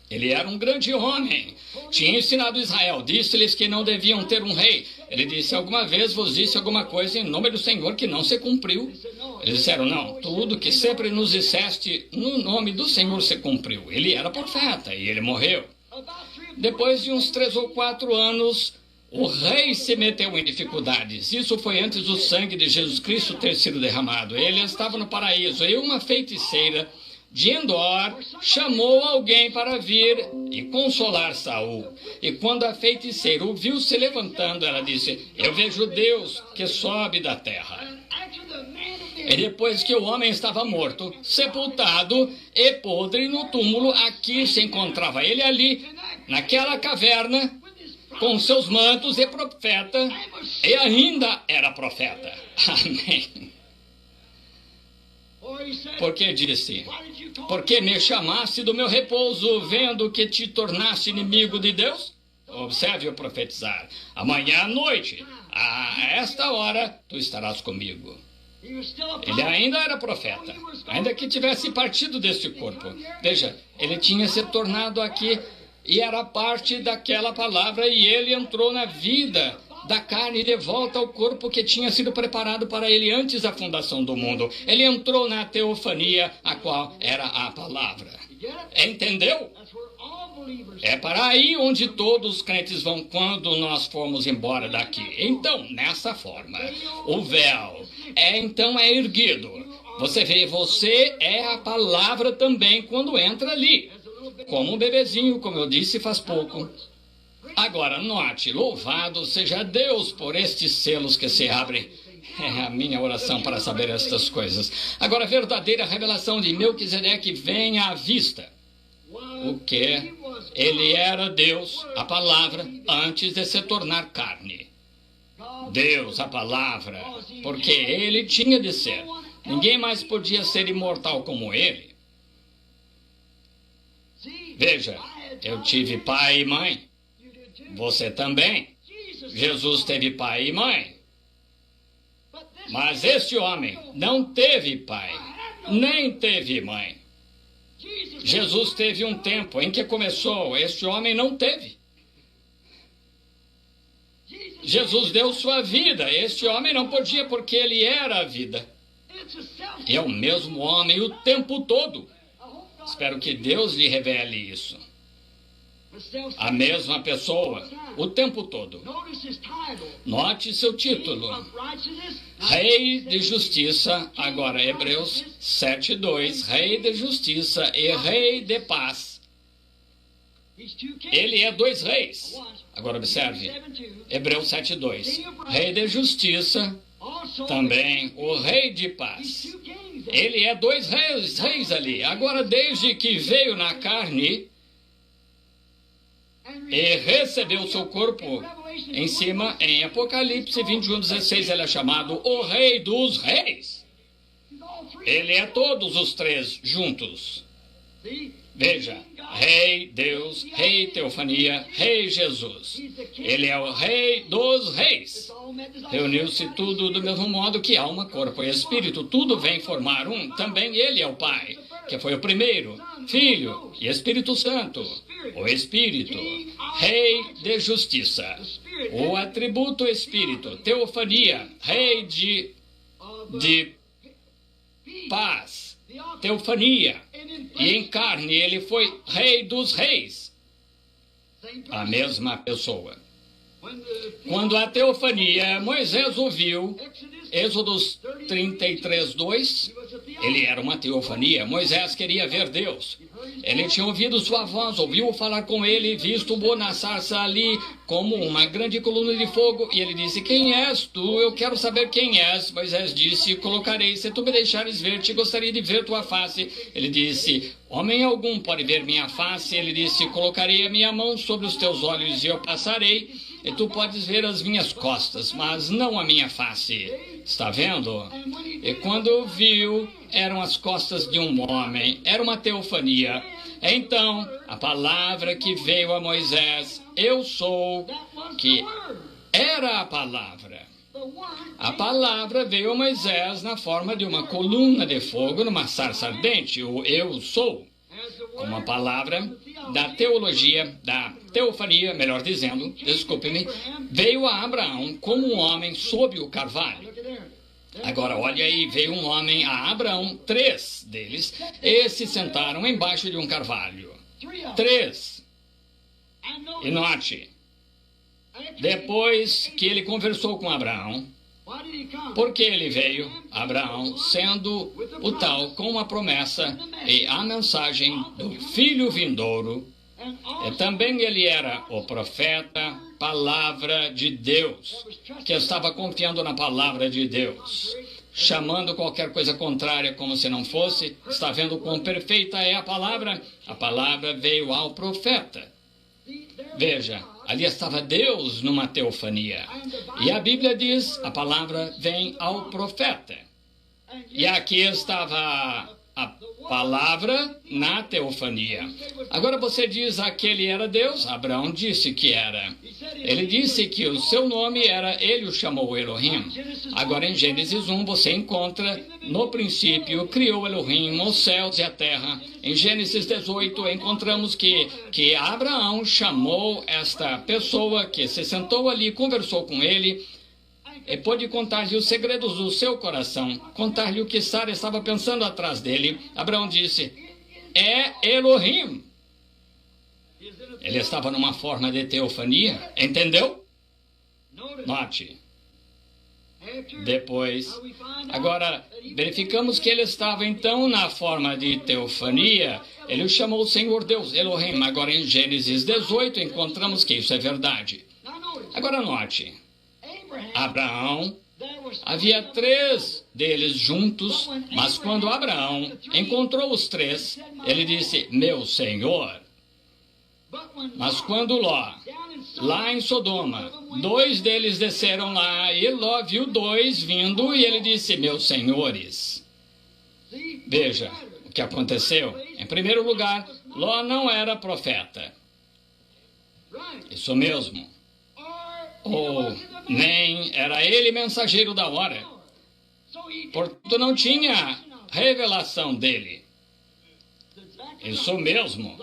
Ele era um grande homem, tinha ensinado Israel, disse-lhes que não deviam ter um rei. Ele disse, alguma vez vos disse alguma coisa em nome do Senhor que não se cumpriu? Eles disseram, não, tudo que sempre nos disseste no nome do Senhor se cumpriu. Ele era profeta e ele morreu. Depois de uns 3 ou 4 anos, o rei se meteu em dificuldades. Isso foi antes do sangue de Jesus Cristo ter sido derramado. Ele estava no paraíso e uma feiticeira de Endor chamou alguém para vir e consolar Saul. E quando a feiticeira o viu se levantando, ela disse, eu vejo Deus que sobe da terra. E depois que o homem estava morto, sepultado e podre no túmulo, aqui se encontrava ele ali, naquela caverna, com seus mantos e profeta, e ainda era profeta. Amém. Porque disse, porque me chamaste do meu repouso, vendo que te tornaste inimigo de Deus? Observe o profetizar. Amanhã à noite, a esta hora, tu estarás comigo. Ele ainda era profeta, ainda que tivesse partido deste corpo. Veja, ele tinha se tornado aqui e era parte daquela palavra e ele entrou na vida da carne de volta ao corpo que tinha sido preparado para ele antes da fundação do mundo. Ele entrou na teofania, a qual era a palavra. Entendeu? É para aí onde todos os crentes vão quando nós formos embora daqui. Então, nessa forma, o véu é erguido. Você vê, você é a palavra também quando entra ali. Como um bebezinho, como eu disse faz pouco. Agora, note, louvado seja Deus por estes selos que se abrem. É a minha oração para saber estas coisas. Agora, a verdadeira revelação de Melquisedeque vem à vista. O que? Ele era Deus, a palavra, antes de se tornar carne. Deus, a palavra, porque ele tinha de ser. Ninguém mais podia ser imortal como ele. Veja, eu tive pai e mãe. Você também. Jesus teve pai e mãe. Mas este homem não teve pai, nem teve mãe. Jesus teve um tempo em que começou, este homem não teve. Jesus deu sua vida, este homem não podia porque ele era a vida. É o mesmo homem o tempo todo. Espero que Deus lhe revele isso. A mesma pessoa, o tempo todo. Note seu título. Rei de Justiça, agora Hebreus 7:2, Rei de Justiça e Rei de Paz. Ele é 2 reis. Agora observe, Hebreus 7:2, Rei de Justiça, também o Rei de Paz. Ele é 2 reis ali. Agora, desde que veio na carne, e recebeu seu corpo em cima. Em Apocalipse 21:16, ele é chamado o Rei dos Reis. Ele é todos os três juntos. Veja, Rei Deus, Rei Teofania, Rei Jesus. Ele é o Rei dos Reis. Reuniu-se tudo do mesmo modo que alma, corpo e espírito. Tudo vem formar um. Também ele é o Pai, que foi o primeiro, Filho e Espírito Santo. O Espírito, Rei de justiça. O atributo Espírito, Teofania, Rei de paz. Teofania. E em carne ele foi Rei dos Reis. A mesma pessoa. Quando a teofania Moisés ouviu, Êxodos 33:2, ele era uma teofania. Moisés queria ver Deus. Ele tinha ouvido sua voz, ouviu falar com ele, visto-o na sarça ali como uma grande coluna de fogo. E ele disse: quem és tu? Eu quero saber quem és. Moisés disse: colocarei, se tu me deixares ver-te, gostaria de ver tua face. Ele disse: homem algum pode ver minha face. Ele disse: colocarei a minha mão sobre os teus olhos e eu passarei, e tu podes ver as minhas costas, mas não a minha face. Está vendo? E quando viu, eram as costas de um homem. Era uma teofania. Então, a palavra que veio a Moisés, eu sou, que era a palavra. A palavra veio a Moisés na forma de uma coluna de fogo numa sarça ardente, o eu sou. Como a palavra da teologia, da teofania, melhor dizendo, desculpe-me, veio a Abraão como um homem sob o carvalho. Agora, olha aí, veio um homem a Abraão, 3 deles, e se sentaram embaixo de um carvalho. 3. E note, depois que ele conversou com Abraão, porque ele veio, Abraão, sendo o tal com a promessa e a mensagem do filho vindouro, e também ele era o profeta, palavra de Deus, que estava confiando na palavra de Deus, chamando qualquer coisa contrária como se não fosse. Está vendo quão perfeita é a palavra? A palavra veio ao profeta. Veja, ali estava Deus numa teofania. E a Bíblia diz, a palavra vem ao profeta. E aqui estava a palavra na teofania. Agora você diz, aquele era Deus? Abraão disse que era. Ele disse que o seu nome era, ele o chamou Elohim. Agora em Gênesis 1 você encontra, no princípio, criou Elohim os céus e a terra. Em Gênesis 18 encontramos que Abraão chamou esta pessoa que se sentou ali, conversou com ele, e pôde contar-lhe os segredos do seu coração, contar-lhe o que Sara estava pensando atrás dele. Abraão disse, é Elohim. Ele estava numa forma de teofania, entendeu? Note. Depois, agora, verificamos que ele estava então na forma de teofania. Ele o chamou o Senhor Deus, Elohim. Agora em Gênesis 18 encontramos que isso é verdade. Agora note. Abraão, havia 3 deles juntos, mas quando Abraão encontrou os 3, ele disse, meu Senhor. Mas quando Ló, lá em Sodoma, 2 deles desceram lá, e Ló viu 2 vindo, e ele disse, meus senhores. Veja o que aconteceu. Em primeiro lugar, Ló não era profeta. Isso mesmo. Ou nem era ele mensageiro da hora. Portanto, não tinha revelação dele. Isso mesmo.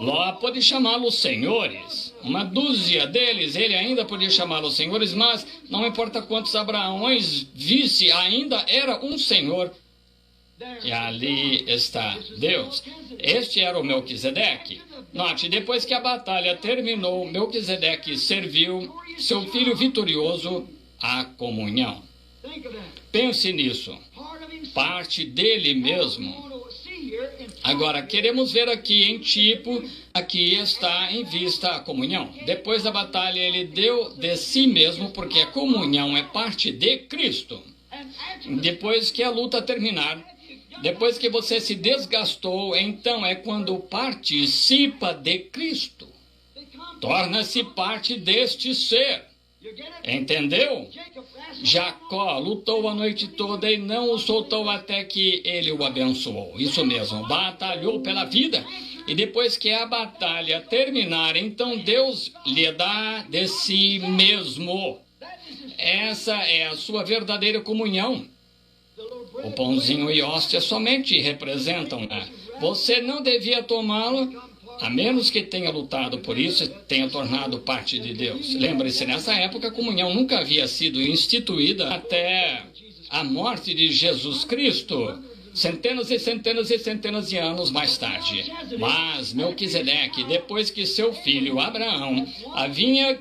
Ló pôde chamá-los senhores. Uma dúzia deles, ele ainda podia chamá-los senhores, mas não importa quantos Abraões visse, ainda era um senhor. E ali está Deus. Este era o Melquisedeque. Note, depois que a batalha terminou, Melquisedeque serviu seu filho vitorioso à comunhão. Pense nisso. Parte dele mesmo. Agora, queremos ver aqui em tipo, aqui está em vista a comunhão. Depois da batalha, ele deu de si mesmo, porque a comunhão é parte de Cristo. Depois que a luta terminar, depois que você se desgastou, então é quando participa de Cristo. torna-se parte deste ser. Entendeu? Jacó lutou a noite toda e não o soltou até que ele o abençoou. Isso mesmo, batalhou pela vida. E depois que a batalha terminar, então Deus lhe dá de si mesmo. Essa é a sua verdadeira comunhão. O pãozinho e hóstia somente representam, né? Você não devia tomá-lo, a menos que tenha lutado por isso e tenha tornado parte de Deus. Lembre-se, nessa época a comunhão nunca havia sido instituída até a morte de Jesus Cristo, centenas e centenas e centenas de anos mais tarde. Mas Melquisedeque, depois que seu filho Abraão havia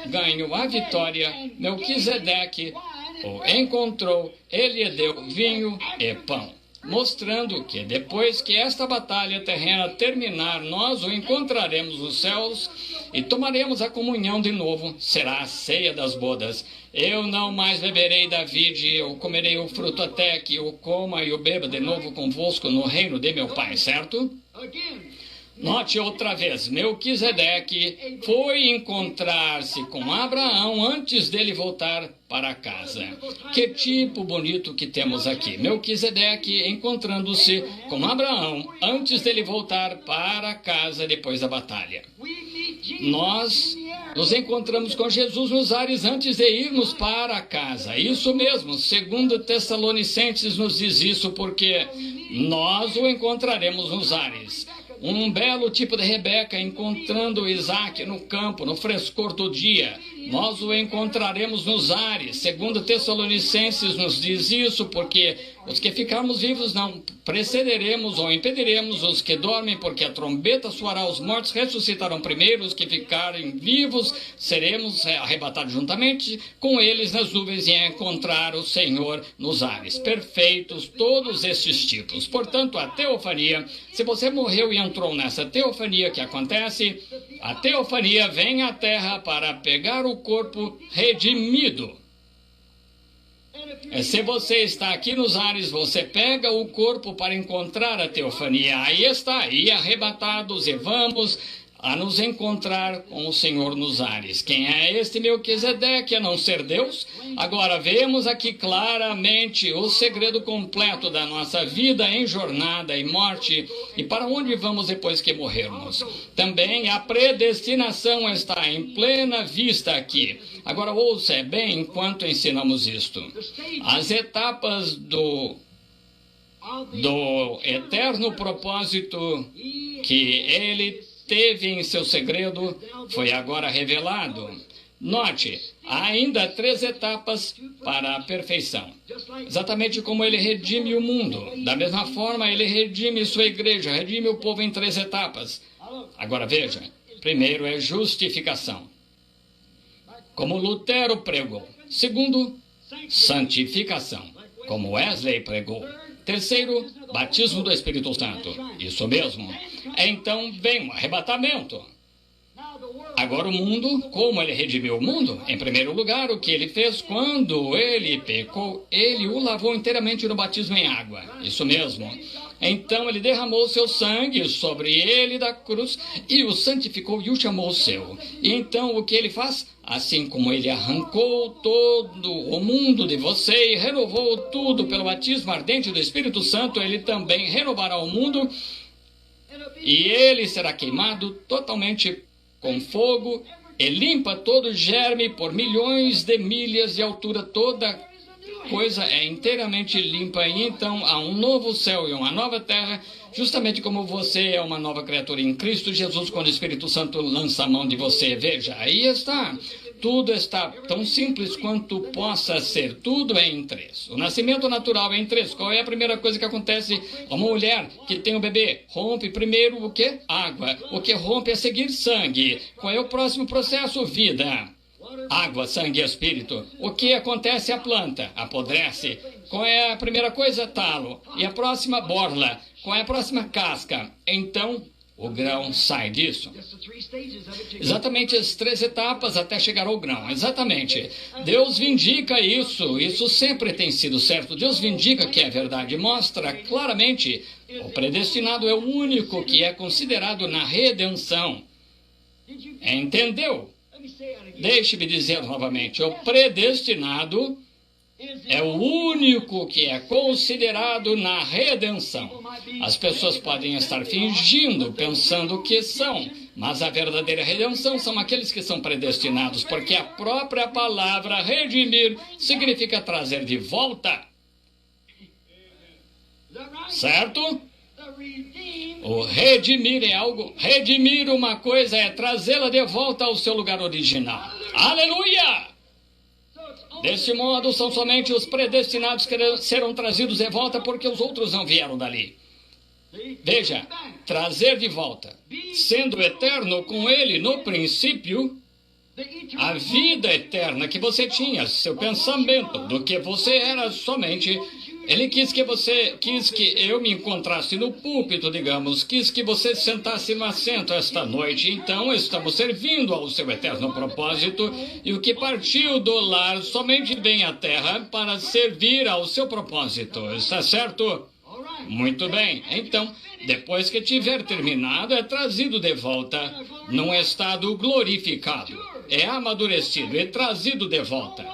ganho a vitória, Melquisedeque o encontrou, ele lhe deu vinho e pão, mostrando que depois que esta batalha terrena terminar, nós o encontraremos nos céus e tomaremos a comunhão de novo. Será a ceia das bodas. Eu não mais beberei da vide, eu comerei o fruto até que o coma e o beba de novo convosco no reino de meu Pai, certo? Note outra vez, Melquisedeque foi encontrar-se com Abraão antes dele voltar para casa. Que tipo bonito que temos aqui. Melquisedeque encontrando-se com Abraão antes dele voltar para casa depois da batalha. Nós nos encontramos com Jesus nos ares antes de irmos para casa. Isso mesmo, 2 Tessalonicenses nos diz isso, porque nós o encontraremos nos ares. Um belo tipo de Rebeca encontrando Isaac no campo, no frescor do dia. Nós o encontraremos nos ares. 2 Tessalonicenses nos diz isso, porque os que ficarmos vivos não precederemos ou impediremos os que dormem, porque a trombeta soará, os mortos ressuscitarão primeiro, os que ficarem vivos seremos arrebatados juntamente com eles nas nuvens e encontrar o Senhor nos ares. Perfeitos todos estes tipos. Portanto, a teofania, se você morreu e entrou nessa teofania que acontece, a teofania vem à terra para pegar o corpo redimido. Se você está aqui nos ares, você pega o corpo para encontrar a teofania. Aí está, e arrebatados, e vamos a nos encontrar com o Senhor nos ares. Quem é este Melquisedeque, a não ser Deus? Agora vemos aqui claramente o segredo completo da nossa vida em jornada e morte e para onde vamos depois que morrermos. Também a predestinação está em plena vista aqui. Agora ouça bem enquanto ensinamos isto. As etapas do eterno propósito que ele teve em seu segredo foi agora revelado. Note, há ainda 3 etapas para a perfeição. Exatamente como ele redime o mundo. Da mesma forma, ele redime sua igreja, redime o povo em 3 etapas. Agora veja, primeiro é justificação, como Lutero pregou. Segundo, santificação, como Wesley pregou. Terceiro, batismo do Espírito Santo. Isso mesmo. Então vem o arrebatamento. Agora o mundo, como ele redimiu o mundo? Em primeiro lugar, o que ele fez quando ele pecou, ele o lavou inteiramente no batismo em água. Isso mesmo. Então ele derramou seu sangue sobre ele da cruz e o santificou e o chamou seu. E então o que ele faz? Assim como ele arrancou todo o mundo de você e renovou tudo pelo batismo ardente do Espírito Santo, ele também renovará o mundo e ele será queimado totalmente com fogo e limpa todo germe por milhões de milhas de altura. Toda coisa é inteiramente limpa e então há um novo céu e uma nova terra, justamente como você é uma nova criatura em Cristo Jesus, quando o Espírito Santo lança a mão de você. Veja, aí está. Tudo está tão simples quanto possa ser. Tudo é em 3. O nascimento natural é em 3. Qual é a primeira coisa que acontece? Uma mulher que tem um bebê rompe primeiro o quê? Água. O que rompe é seguir sangue. Qual é o próximo processo? Vida. Água, sangue e espírito. O que acontece à planta? Apodrece. Qual é a primeira coisa? Talo. E a próxima? Borla. Qual é a próxima? Casca. Então o grão sai disso. Exatamente as 3 etapas até chegar ao grão. Exatamente. Deus vindica isso. Isso sempre tem sido certo. Deus vindica que é verdade. Mostra claramente. O predestinado é o único que é considerado na redenção. Entendeu? Deixe-me dizer novamente, o predestinado é o único que é considerado na redenção. As pessoas podem estar fingindo, pensando que são, mas a verdadeira redenção são aqueles que são predestinados, porque a própria palavra redimir significa trazer de volta. Certo? O redimir é algo, redimir uma coisa é trazê-la de volta ao seu lugar original. Aleluia! Desse modo, são somente os predestinados que serão trazidos de volta, porque os outros não vieram dali. Veja, trazer de volta, sendo eterno com ele no princípio, a vida eterna que você tinha, seu pensamento do que você era somente. Ele quis que eu me encontrasse no púlpito, digamos, quis que você sentasse no assento esta noite. Então, estamos servindo ao seu eterno propósito, e o que partiu do lar somente vem à terra para servir ao seu propósito. Está certo? Muito bem. Então, depois que tiver terminado, é trazido de volta num estado glorificado. É amadurecido e trazido de volta.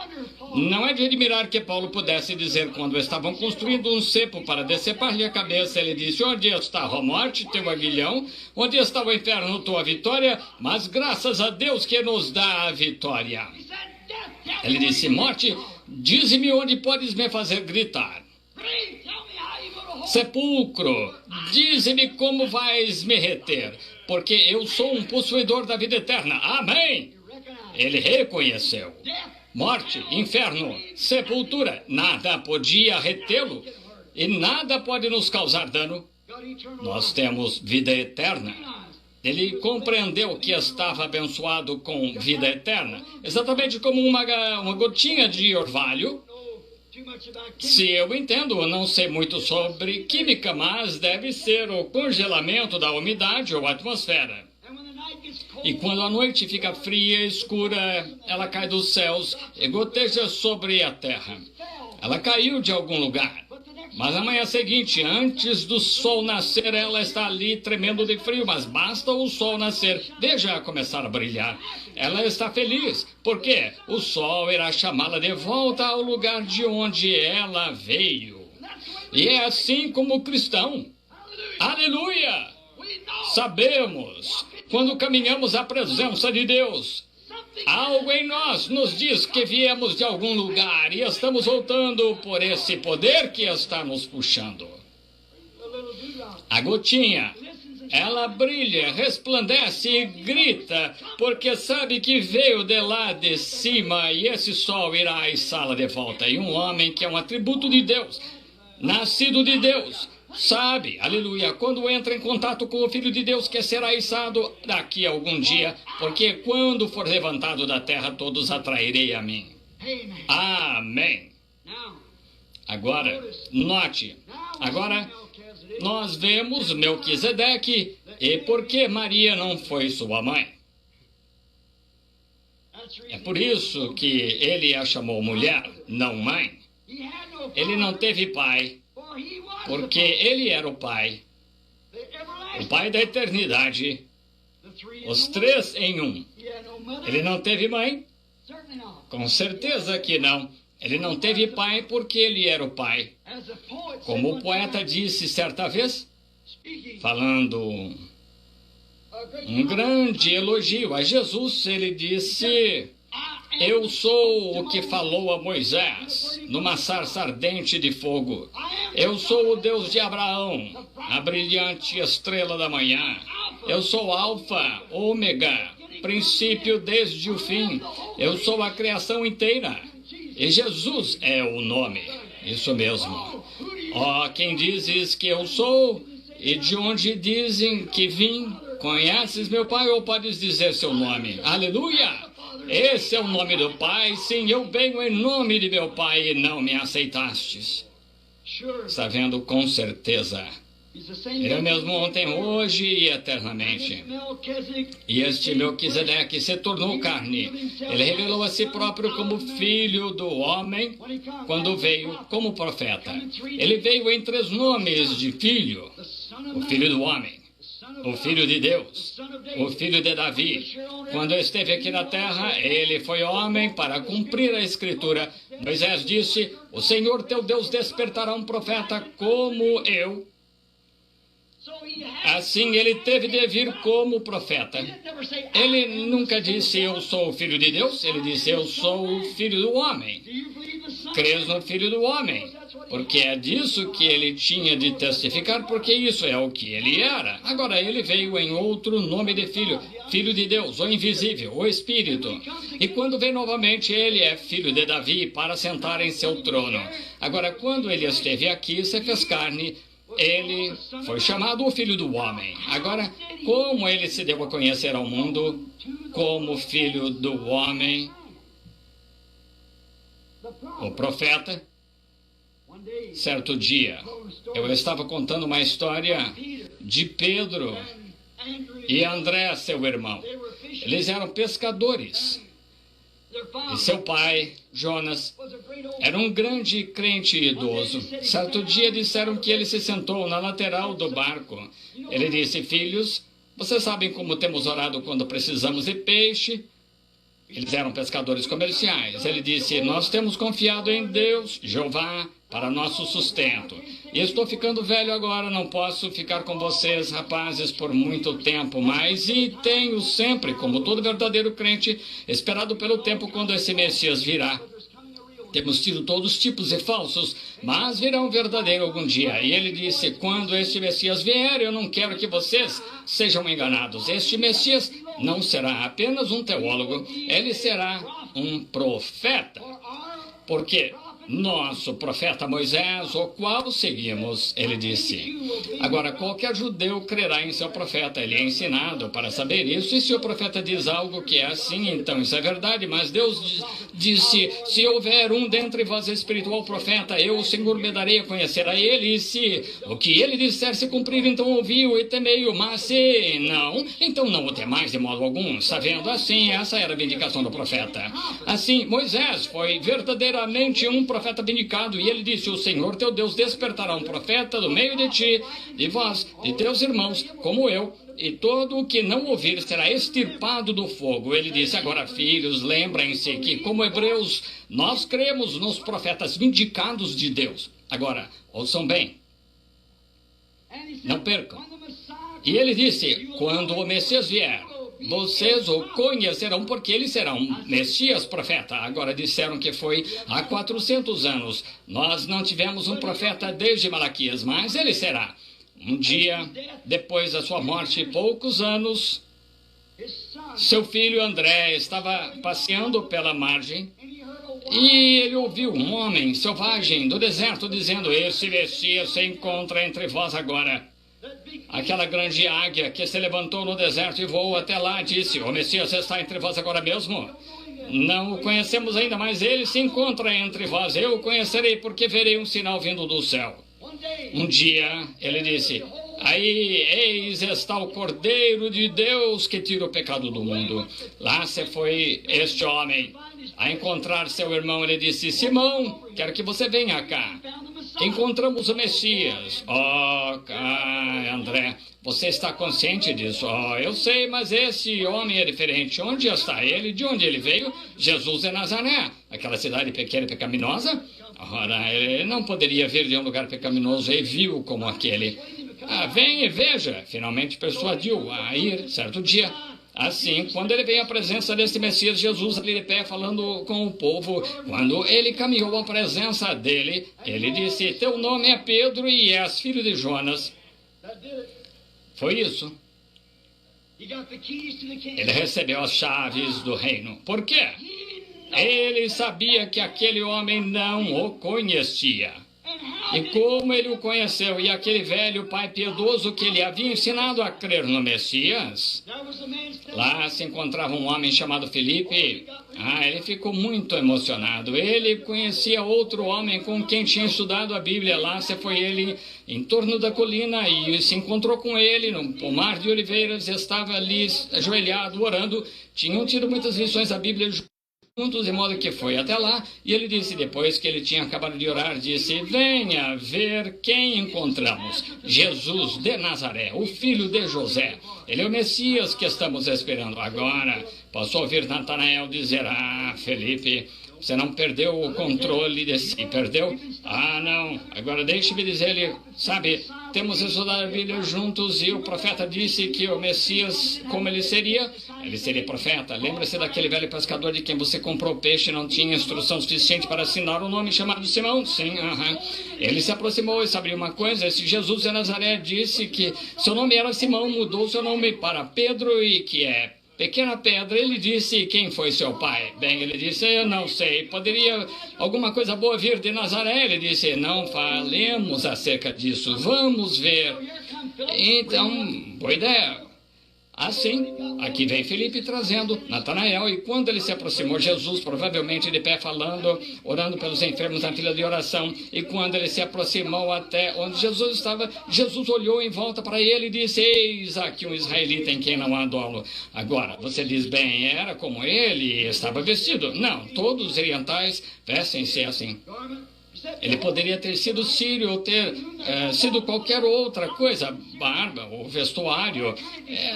Não é de admirar que Paulo pudesse dizer, quando estavam construindo um cepo para decepar-lhe a cabeça, ele disse: onde está a morte, teu aguilhão? Onde está o inferno, tua vitória? Mas graças a Deus que nos dá a vitória. Ele disse: morte, dize-me onde podes me fazer gritar. Sepulcro, dize-me como vais me reter, porque eu sou um possuidor da vida eterna. Amém! Ele reconheceu. Morte, inferno, sepultura, nada podia retê-lo e nada pode nos causar dano. Nós temos vida eterna. Ele compreendeu que estava abençoado com vida eterna, exatamente como uma gotinha de orvalho. Se eu entendo, eu não sei muito sobre química, mas deve ser o congelamento da umidade ou atmosfera. E quando a noite fica fria e escura, ela cai dos céus e goteja sobre a terra. Ela caiu de algum lugar. Mas na manhã seguinte, antes do sol nascer, ela está ali tremendo de frio. Mas basta o sol nascer, veja começar a brilhar. Ela está feliz, porque o sol irá chamá-la de volta ao lugar de onde ela veio. E é assim como o cristão. Aleluia! Sabemos, quando caminhamos à presença de Deus, algo em nós nos diz que viemos de algum lugar e estamos voltando por esse poder que está nos puxando. A gotinha, ela brilha, resplandece e grita, porque sabe que veio de lá de cima e esse sol irá içá-la de volta. E um homem que é um atributo de Deus, nascido de Deus, sabe, aleluia, quando entra em contato com o Filho de Deus, que será içado daqui a algum dia, porque quando for levantado da terra, todos atrairei a mim. Amém. Agora, note, agora nós vemos Melquisedeque e por que Maria não foi sua mãe. É por isso que ele a chamou mulher, não mãe. Ele não teve pai, porque ele era o pai da eternidade, os três em um. Ele não teve mãe? Com certeza que não. Ele não teve pai porque ele era o pai. Como o poeta disse certa vez, falando um grande elogio a Jesus, ele disse: eu sou o que falou a Moisés numa sarça ardente de fogo. Eu sou o Deus de Abraão, a brilhante estrela da manhã. Eu sou Alfa, Ômega, princípio desde o fim. Eu sou a criação inteira. E Jesus é o nome. Isso mesmo. Ó, quem dizes que eu sou e de onde dizem que vim? Conheces meu Pai ou podes dizer seu nome? Aleluia! Esse é o nome do Pai. Sim, eu venho em nome de meu Pai e não me aceitastes. Está vendo com certeza. Ele é o mesmo ontem, hoje e eternamente. E este Melquisedeque se tornou carne. Ele revelou a si próprio como filho do homem quando veio como profeta. Ele veio em três nomes de filho: o filho do homem, o Filho de Deus, o Filho de Davi. Quando esteve aqui na terra, ele foi homem para cumprir a Escritura. Moisés disse: o Senhor teu Deus despertará um profeta como eu. Assim ele teve de vir como profeta. Ele nunca disse: eu sou o Filho de Deus. Ele disse: eu sou o Filho do homem. Crês no Filho do homem, porque é disso que ele tinha de testificar, porque isso é o que ele era. Agora ele veio em outro nome de Filho, Filho de Deus, o invisível, o Espírito. E quando vem novamente, ele é Filho de Davi para sentar em seu trono. Agora, quando ele esteve aqui, se fez carne, ele foi chamado o Filho do homem. Agora, como ele se deu a conhecer ao mundo como Filho do homem? O profeta, certo dia, eu estava contando uma história de Pedro e André, seu irmão. Eles eram pescadores. E seu pai, Jonas, era um grande crente idoso. Certo dia disseram que ele se sentou na lateral do barco. Ele disse: filhos, vocês sabem como temos orado quando precisamos de peixe? Eles eram pescadores comerciais. Ele disse: nós temos confiado em Deus, Jeová, para nosso sustento. E estou ficando velho agora, não posso ficar com vocês, rapazes, por muito tempo mais. E tenho sempre, como todo verdadeiro crente, esperado pelo tempo quando esse Messias virá. Temos tido todos os tipos de falsos, mas virá um verdadeiro algum dia. E ele disse: quando este Messias vier, eu não quero que vocês sejam enganados. Este Messias não será apenas um teólogo, ele será um profeta. Porque nosso profeta Moisés, o qual seguimos, ele disse. Agora, qualquer judeu crerá em seu profeta. Ele é ensinado para saber isso. E se o profeta diz algo que é assim, então isso é verdade. Mas Deus disse: se houver um dentre vós espiritual profeta, eu, o Senhor, me darei a conhecer a ele. E se o que ele disser se cumprir, então ouvi-o e temei-o. Mas se não, então não o temais de modo algum. Sabendo assim, essa era a vindicação do profeta. Assim, Moisés foi verdadeiramente um profeta vindicado, e ele disse: o Senhor teu Deus despertará um profeta do meio de ti, de vós, de teus irmãos, como eu, e todo o que não ouvir será extirpado do fogo. Ele disse: agora, filhos, lembrem-se que, como hebreus, nós cremos nos profetas vindicados de Deus. Agora, ouçam bem, não percam. E ele disse: quando o Messias vier, vocês o conhecerão, porque ele será um Messias profeta. Agora disseram que foi há 400 anos. Nós não tivemos um profeta desde Malaquias, mas ele será. Um dia, depois da sua morte, poucos anos, seu filho André estava passeando pela margem e ele ouviu um homem selvagem do deserto dizendo: esse Messias se encontra entre vós agora. Aquela grande águia que se levantou no deserto e voou até lá disse: o Messias está entre vós agora mesmo? Não o conhecemos ainda, mas ele se encontra entre vós. Eu o conhecerei, porque verei um sinal vindo do céu. Um dia ele disse: aí, eis está o Cordeiro de Deus que tira o pecado do mundo. Lá se foi este homem a encontrar seu irmão. Ele disse: Simão, quero que você venha cá. Encontramos o Messias. André, você está consciente disso? Eu sei, mas esse homem é diferente. Onde está ele? De onde ele veio? Jesus de Nazaré, aquela cidade pequena e pecaminosa. Ora, ele não poderia vir de um lugar pecaminoso e vil como aquele. Vem e veja. Finalmente persuadiu a ir certo dia. Assim, quando ele veio à presença desse Messias, Jesus ali de pé falando com o povo, quando ele caminhou à presença dele, ele disse: teu nome é Pedro e és filho de Jonas. Foi isso. Ele recebeu as chaves do reino. Por quê? Ele sabia que aquele homem não o conhecia. E como ele o conheceu, e aquele velho pai piedoso que ele havia ensinado a crer no Messias, lá se encontrava um homem chamado Filipe. Ele ficou muito emocionado. Ele conhecia outro homem com quem tinha estudado a Bíblia. Lá se foi ele em torno da colina e se encontrou com ele no pomar de oliveiras. Estava ali ajoelhado, orando. Tinham tido muitas lições da Bíblia juntos, de modo que foi até lá, e ele disse, depois que ele tinha acabado de orar, disse, venha ver quem encontramos. Jesus de Nazaré, o filho de José. Ele é o Messias que estamos esperando. Agora, posso ouvir Natanael dizer, Felipe, você não perdeu o controle de si, perdeu? Não. Agora deixe-me dizer-lhe, sabe, temos estudado a Bíblia juntos e o profeta disse que o Messias, como ele seria profeta. Lembra-se daquele velho pescador de quem você comprou peixe e não tinha instrução suficiente para assinar o nome chamado Simão? Sim, Ele se aproximou e sabia uma coisa, esse Jesus de Nazaré disse que seu nome era Simão, mudou seu nome para Pedro e que é pequena pedra. Ele disse, quem foi seu pai? Bem, ele disse, eu não sei, poderia alguma coisa boa vir de Nazaré? Ele disse, não falemos acerca disso, vamos ver. Então, boa ideia. Assim, aqui vem Felipe trazendo Natanael, e quando ele se aproximou, Jesus, provavelmente de pé falando, orando pelos enfermos na fila de oração, e quando ele se aproximou até onde Jesus estava, Jesus olhou em volta para ele e disse, eis aqui um israelita em quem não há dolo. Agora, você diz, bem, era como ele estava vestido? Não, todos os orientais vestem-se assim. Ele poderia ter sido sírio ou ter sido qualquer outra coisa, barba ou vestuário.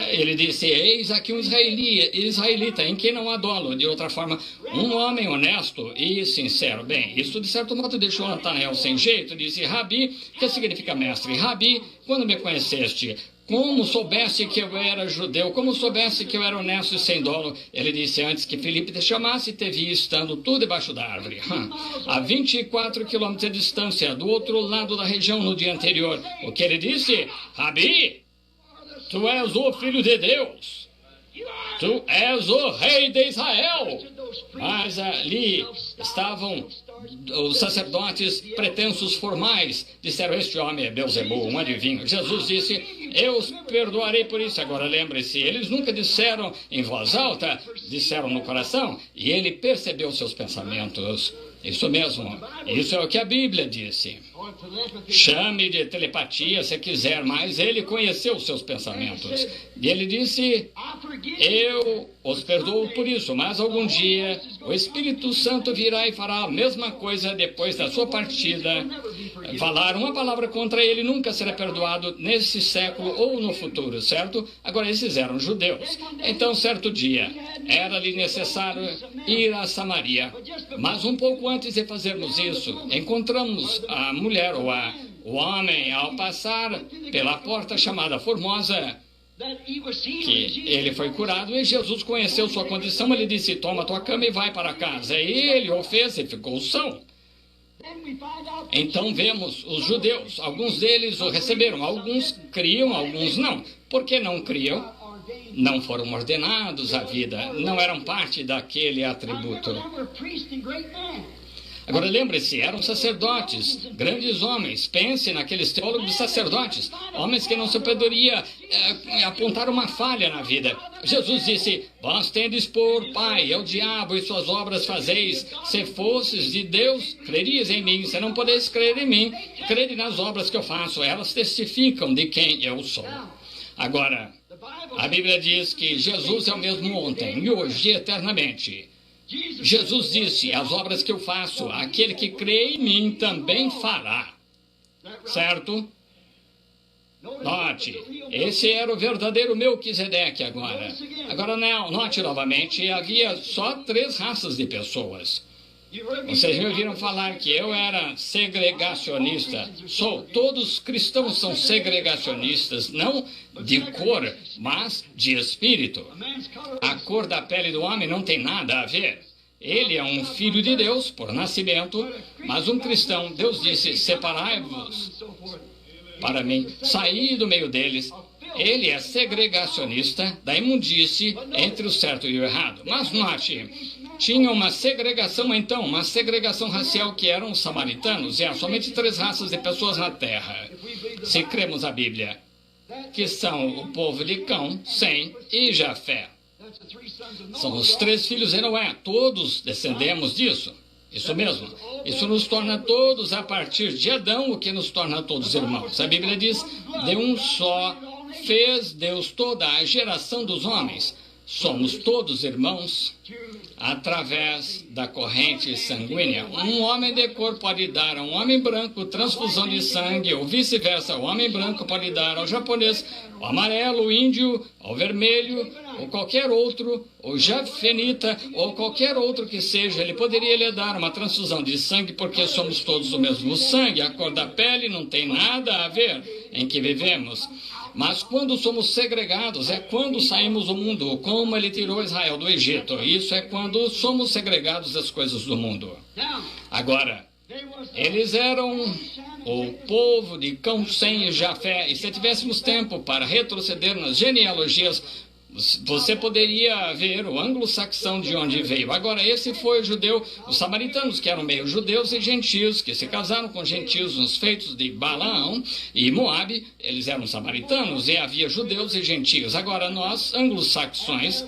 Ele disse, eis aqui um israelita em quem não há dolo. De outra forma, um homem honesto e sincero. Bem, isso de certo modo deixou Natanael sem jeito. Disse, Rabi, que significa mestre? Rabi, quando me conheceste? Como soubesse que eu era judeu? Como soubesse que eu era honesto e sem dolo? Ele disse, antes que Felipe te chamasse, te vi estando tu debaixo da árvore. A 24 quilômetros de distância, do outro lado da região no dia anterior. O que ele disse? Rabi, tu és o Filho de Deus. Tu és o Rei de Israel. Mas ali estavam os sacerdotes pretensos formais. Disseram, este homem é Belzebu, um adivinho. Jesus disse, eu os perdoarei por isso. Agora lembre-se, eles nunca disseram em voz alta, disseram no coração, e ele percebeu seus pensamentos. Isso mesmo, isso é o que a Bíblia disse. Chame de telepatia se quiser, mas ele conheceu os seus pensamentos. E ele disse, eu os perdoo por isso, mas algum dia o Espírito Santo virá e fará a mesma coisa depois da sua partida. Falar uma palavra contra ele nunca será perdoado nesse século ou no futuro, certo? Agora, esses eram judeus. Então, certo dia, era-lhe necessário ir a Samaria. Mas um pouco antes de fazermos isso, encontramos a mulher ou o homem ao passar pela porta chamada Formosa, que ele foi curado e Jesus conheceu sua condição. Ele disse, toma tua cama e vai para casa. E ele o fez e ficou são. Então vemos os judeus, alguns deles o receberam, alguns criam, alguns não. Por que não criam? Não foram ordenados à vida, não eram parte daquele atributo. Agora lembre-se, eram sacerdotes, grandes homens. Pense naqueles teólogos sacerdotes, homens que não se poderia apontar uma falha na vida. Jesus disse, vós tendes por pai, é o diabo e suas obras fazeis. Se fosses de Deus, crerias em mim. Se não podeis crer em mim, crede nas obras que eu faço. Elas testificam de quem eu sou. Agora, a Bíblia diz que Jesus é o mesmo ontem e hoje e eternamente. Jesus disse, as obras que eu faço, aquele que crê em mim também fará. Certo? Note, esse era o verdadeiro Melquisedeque agora. Agora não, note novamente, havia só 3 raças de pessoas. Vocês me ouviram falar que eu era segregacionista. Todos cristãos são segregacionistas, não de cor, mas de espírito. A cor da pele do homem não tem nada a ver. Ele é um filho de Deus por nascimento, mas um cristão, Deus disse, separai-vos para mim, saí do meio deles. Ele é segregacionista da imundície entre o certo e o errado. Mas note, tinha uma segregação então, uma segregação racial que eram os samaritanos, e há somente 3 raças de pessoas na terra. Se cremos a Bíblia, que são o povo de Cão, Sem e Jafé. São os 3 filhos de Noé, todos descendemos disso. Isso mesmo, isso nos torna todos, a partir de Adão, o que nos torna todos irmãos. A Bíblia diz, de um só fez Deus toda a geração dos homens. Somos todos irmãos. através da corrente sanguínea. Um homem de cor pode dar a um homem branco transfusão de sangue, ou vice-versa. O homem branco pode dar ao japonês o amarelo, o índio, o vermelho, ou qualquer outro, o jafenita, ou qualquer outro que seja. Ele poderia lhe dar uma transfusão de sangue, porque somos todos do mesmo sangue. A cor da pele não tem nada a ver em que vivemos. Mas quando somos segregados, é quando saímos do mundo, como ele tirou Israel do Egito. Isso é quando somos segregados das coisas do mundo. Agora, eles eram o povo de Cão, Sem e Jafé. E se tivéssemos tempo para retroceder nas genealogias, você poderia ver o anglo-saxão de onde veio. Agora, esse foi o judeu, os samaritanos, que eram meio judeus e gentios, que se casaram com gentios nos feitos de Balaão e Moabe. Eles eram samaritanos e havia judeus e gentios. Agora, nós, anglo-saxões,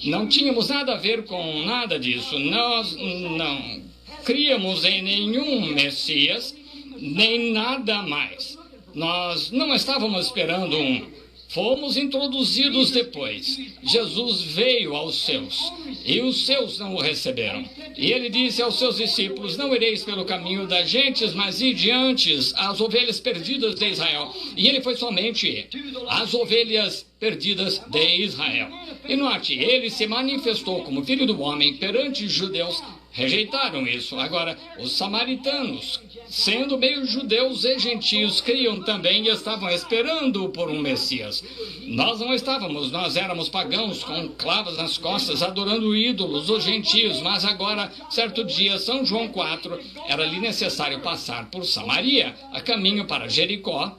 não tínhamos nada a ver com nada disso. Nós não críamos em nenhum Messias, nem nada mais. Nós não estávamos esperando um. Fomos introduzidos depois. Jesus veio aos seus, e os seus não o receberam. E ele disse aos seus discípulos: não ireis pelo caminho das gentes, mas ide antes as ovelhas perdidas de Israel. E ele foi somente as ovelhas perdidas de Israel. E note, ele se manifestou como filho do homem perante os judeus. Rejeitaram isso. Agora, os samaritanos, sendo meio judeus e gentios, criam também e estavam esperando por um Messias. Nós não estávamos, nós éramos pagãos com clavos nas costas, adorando ídolos, os gentios. Mas agora, certo dia, São João 4, era-lhe necessário passar por Samaria, a caminho para Jericó,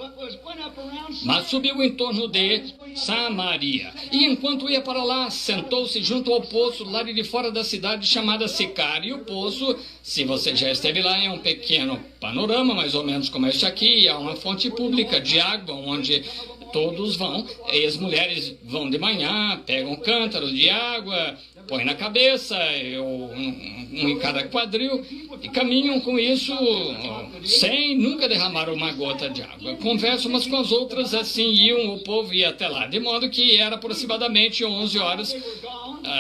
mas subiu em torno de Samaria. E enquanto ia para lá, sentou-se junto ao poço, lá de fora da cidade, chamada Sicar. E o poço, se você já esteve lá, é um pequeno panorama, mais ou menos como este aqui. Há uma fonte pública de água, onde todos vão, e as mulheres vão de manhã, pegam um cântaro de água, põem na cabeça, um em cada quadril, e caminham com isso sem nunca derramar uma gota de água. Conversam umas com as outras, assim iam, o povo ia até lá, de modo que era aproximadamente 11 horas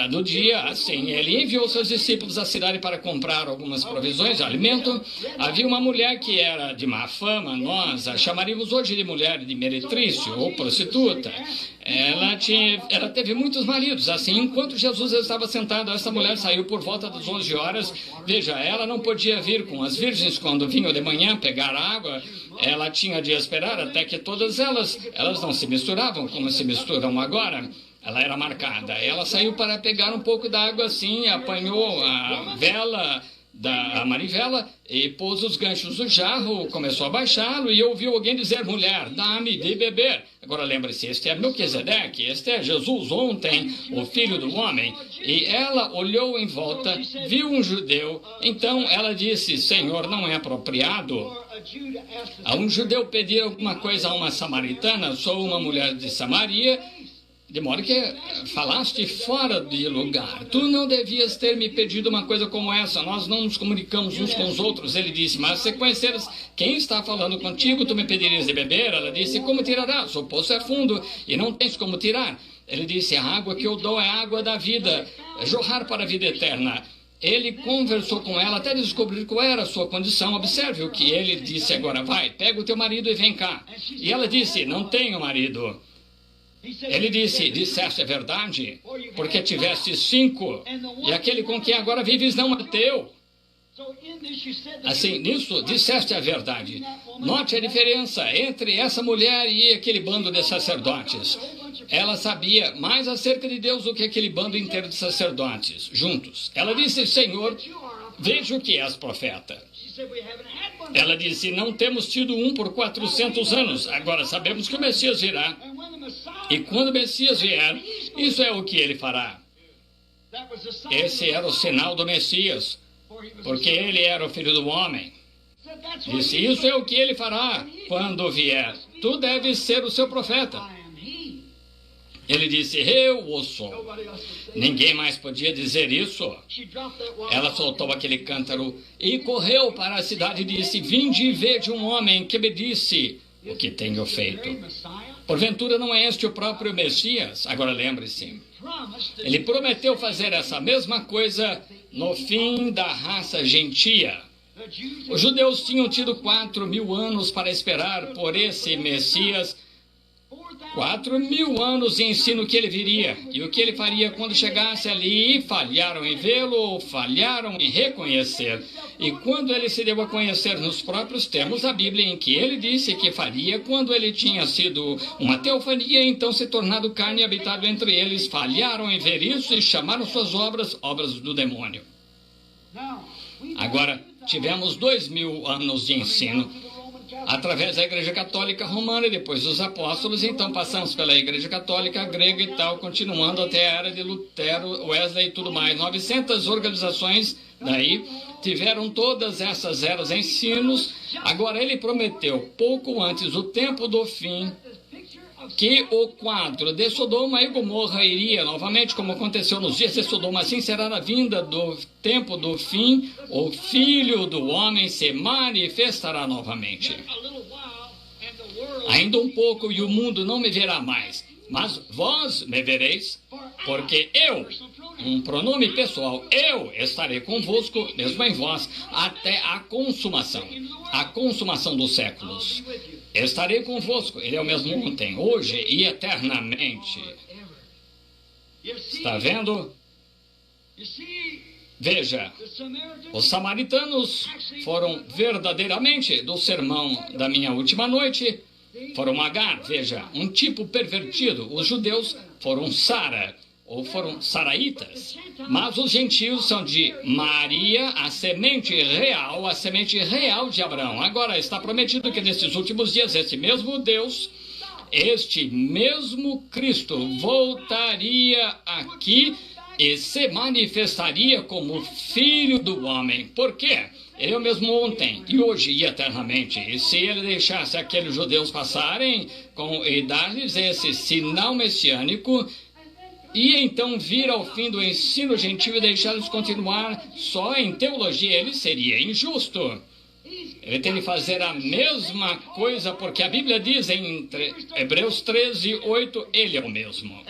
do dia, assim. Ele enviou seus discípulos à cidade para comprar algumas provisões de alimento. Havia uma mulher que era de má fama, nós a chamaríamos hoje de mulher de meretrício ou prostituta. Ela teve muitos maridos. Assim, enquanto Jesus estava sentado, essa mulher saiu por volta das 11 horas. Veja, ela não podia vir com as virgens quando vinham de manhã pegar água. Ela tinha de esperar até que todas elas não se misturavam como se misturam agora. Ela era marcada. Ela saiu para pegar um pouco d'água assim, apanhou a vela, a manivela, e pôs os ganchos do jarro, começou a baixá-lo e ouviu alguém dizer: mulher, dá-me de beber. Agora lembre-se, este é Melquisedeque, este é Jesus ontem, o filho do homem. E ela olhou em volta, viu um judeu, então ela disse: Senhor, não é apropriado a um judeu pedir alguma coisa a uma samaritana. Sou uma mulher de Samaria, de modo que falaste fora de lugar. Tu não devias ter me pedido uma coisa como essa. Nós não nos comunicamos uns com os outros. Ele disse: mas se conheceres quem está falando contigo, tu me pedirias de beber? Ela disse: como tirarás? O poço é fundo e não tens como tirar. Ele disse: a água que eu dou é a água da vida, é jorrar para a vida eterna. Ele conversou com ela até descobrir qual era a sua condição. Observe o que ele disse agora: vai, pega o teu marido e vem cá. E ela disse: não tenho marido. Ele disse: disseste a verdade, porque tiveste 5, e aquele com quem agora vives não é teu. Assim, nisso, disseste a verdade. Note a diferença entre essa mulher e aquele bando de sacerdotes. Ela sabia mais acerca de Deus do que aquele bando inteiro de sacerdotes juntos. Ela disse: Senhor, vejo que és profeta. Ela disse: não temos tido um por 400 anos. Agora sabemos que o Messias virá. E quando o Messias vier, isso é o que ele fará. Esse era o sinal do Messias, porque ele era o filho do homem. Disse: isso é o que ele fará quando vier. Tu deves ser o seu profeta. Ele disse: eu o sou. Ninguém mais podia dizer isso. Ela soltou aquele cântaro e correu para a cidade e disse: vinde e vede um homem que me disse o que tenho feito. Porventura não é este o próprio Messias? Agora lembre-se, ele prometeu fazer essa mesma coisa no fim da raça gentia. Os judeus tinham tido 4.000 anos para esperar por esse Messias, 4.000 anos de ensino que ele viria, e o que ele faria quando chegasse ali. Falharam em vê-lo, ou falharam em reconhecer. E quando ele se deu a conhecer nos próprios termos da Bíblia, em que ele disse que faria quando ele tinha sido uma teofania, então se tornado carne e habitado entre eles, falharam em ver isso e chamaram suas obras, obras do demônio. Agora, tivemos 2.000 anos de ensino através da Igreja Católica Romana e depois dos apóstolos, então passamos pela Igreja Católica grega e tal, continuando até a era de Lutero, Wesley e tudo mais. 900 organizações daí tiveram todas essas eras ensinos. Agora ele prometeu, pouco antes do tempo do fim, que o quadro de Sodoma e Gomorra iria novamente, como aconteceu nos dias de Sodoma, assim será na vinda do tempo do fim, o Filho do Homem se manifestará novamente. Ainda um pouco e o mundo não me verá mais, mas vós me vereis, porque eu, um pronome pessoal, eu estarei convosco, mesmo em vós, até a consumação dos séculos. Estarei convosco, ele é o mesmo ontem, hoje e eternamente. Está vendo? Veja, os samaritanos foram verdadeiramente do sermão da minha última noite, foram Agar, veja, um tipo pervertido. Os judeus foram Sara, ou foram saraitas, mas os gentios são de Maria, a semente real de Abraão. Agora está prometido que nesses últimos dias esse mesmo Deus, este mesmo Cristo voltaria aqui e se manifestaria como Filho do Homem. Por quê? Ele é o mesmo ontem, e hoje e eternamente. E se ele deixasse aqueles judeus passarem e dar-lhes esse sinal messiânico, e então vir ao fim do ensino gentil e deixá-los continuar só em teologia, ele seria injusto. Ele tem de fazer a mesma coisa, porque a Bíblia diz em Hebreus 13:8, ele é o mesmo.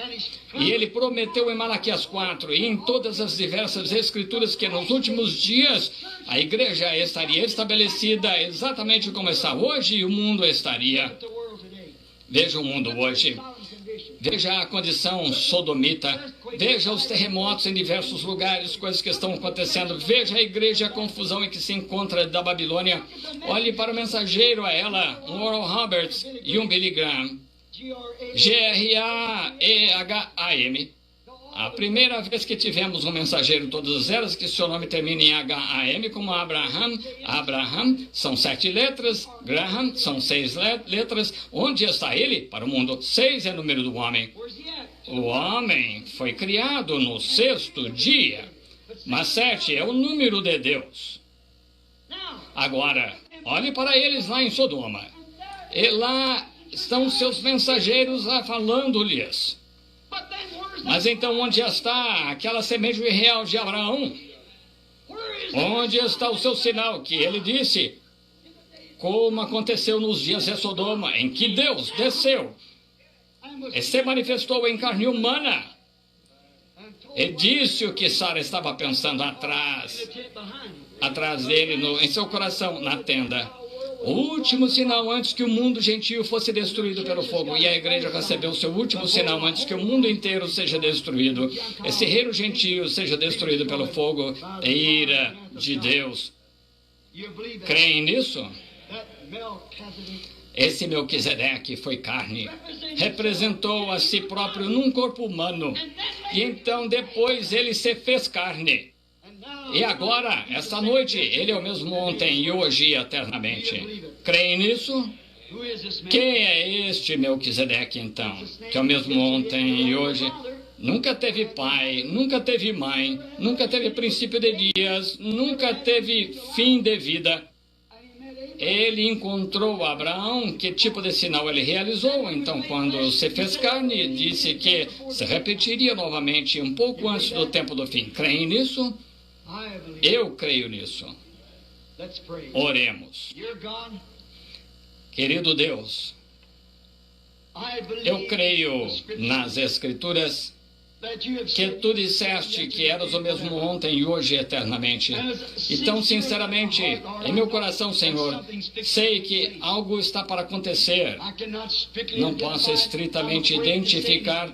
E ele prometeu em Malaquias 4 e em todas as diversas escrituras que nos últimos dias a igreja estaria estabelecida exatamente como está hoje e o mundo estaria. Veja o mundo hoje. Veja a condição sodomita, veja os terremotos em diversos lugares, coisas que estão acontecendo, veja a igreja, a confusão em que se encontra da Babilônia. Olhe para o mensageiro, a ela, um Oral Roberts e um Billy Graham. G-R-A-E-H-A-M. A primeira vez que tivemos um mensageiro em todas as eras, que seu nome termina em H-A-M, como Abraham. Abraham são 7 letras, Graham são 6 letras. Onde está ele? Para o mundo. 6 é o número do homem. O homem foi criado no 6º dia, mas 7 é o número de Deus. Agora, olhe para eles lá em Sodoma. E lá estão seus mensageiros lá falando-lhes. Mas então onde está aquela semente real de Abraão? Onde está o seu sinal que ele disse? Como aconteceu nos dias de Sodoma, em que Deus desceu e se manifestou em carne humana e disse o que Sara estava pensando atrás dele, em seu coração, na tenda. O último sinal antes que o mundo gentio fosse destruído pelo fogo. E a igreja recebeu o seu último sinal antes que o mundo inteiro seja destruído. Esse reino gentio seja destruído pelo fogo e ira de Deus. Creem nisso? Esse Melquisedeque foi carne, representou a si próprio num corpo humano. E então depois ele se fez carne. E agora, esta noite, ele é o mesmo ontem e hoje e eternamente. Creem nisso? Quem é este Melquisedeque, então, que é o mesmo ontem e hoje? Nunca teve pai, nunca teve mãe, nunca teve princípio de dias, nunca teve fim de vida. Ele encontrou Abraão, que tipo de sinal ele realizou? Então, quando se fez carne, disse que se repetiria novamente um pouco antes do tempo do fim. Creem nisso? Eu creio nisso. Oremos. Querido Deus, Eu creio nas Escrituras que tu disseste que eras o mesmo ontem e hoje eternamente. Então, sinceramente, em meu coração, Senhor, sei que algo está para acontecer. Não posso estritamente identificar.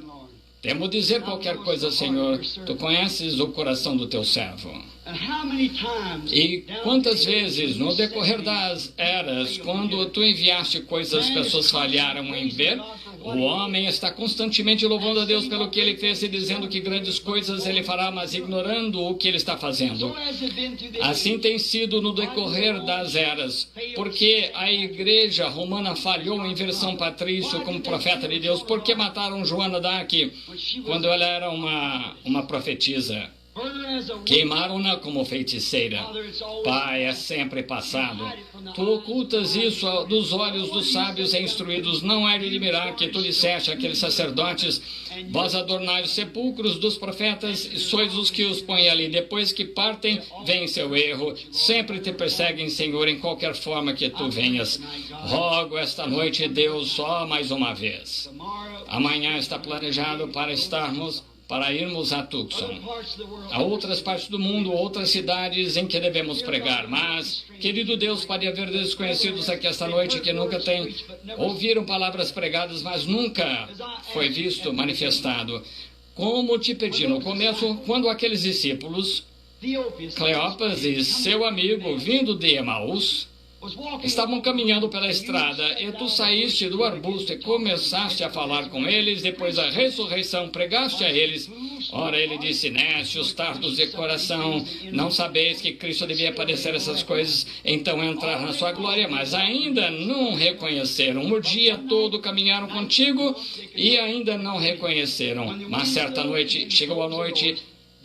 Temo dizer qualquer coisa, Senhor. Tu conheces o coração do teu servo. E quantas vezes, no decorrer das eras, quando tu enviaste coisas, as pessoas falharam em ver, o homem está constantemente louvando a Deus pelo que ele fez e dizendo que grandes coisas ele fará, mas ignorando o que ele está fazendo. Assim tem sido no decorrer das eras, porque a igreja romana falhou em versão Patrício como profeta de Deus. Por que mataram Joana d'Arc quando ela era uma profetisa? Queimaram-na como feiticeira. Pai, é sempre passado. Tu ocultas isso dos olhos dos sábios e instruídos. Não é de admirar que tu disseste àqueles sacerdotes: vós adornais os sepulcros dos profetas e sois os que os põem ali. Depois que partem, vem seu erro. Sempre te perseguem, Senhor, em qualquer forma que tu venhas. Rogo esta noite, Deus, só mais uma vez. Amanhã está planejado para irmos a Tucson. Há outras partes do mundo, outras cidades em que devemos pregar. Mas, querido Deus, pode haver desconhecidos aqui esta noite que nunca ouviram palavras pregadas, mas nunca foi visto, manifestado. Como te pedi no começo, quando aqueles discípulos, Cleopas e seu amigo, vindo de Emaús, estavam caminhando pela estrada, e tu saíste do arbusto e começaste a falar com eles. Depois da ressurreição, pregaste a eles. Ora, ele disse: nécios, tardos de coração, não sabeis que Cristo devia padecer essas coisas, então entrar na sua glória. Mas ainda não reconheceram. O dia todo caminharam contigo e ainda não reconheceram. Mas certa noite, chegou a noite,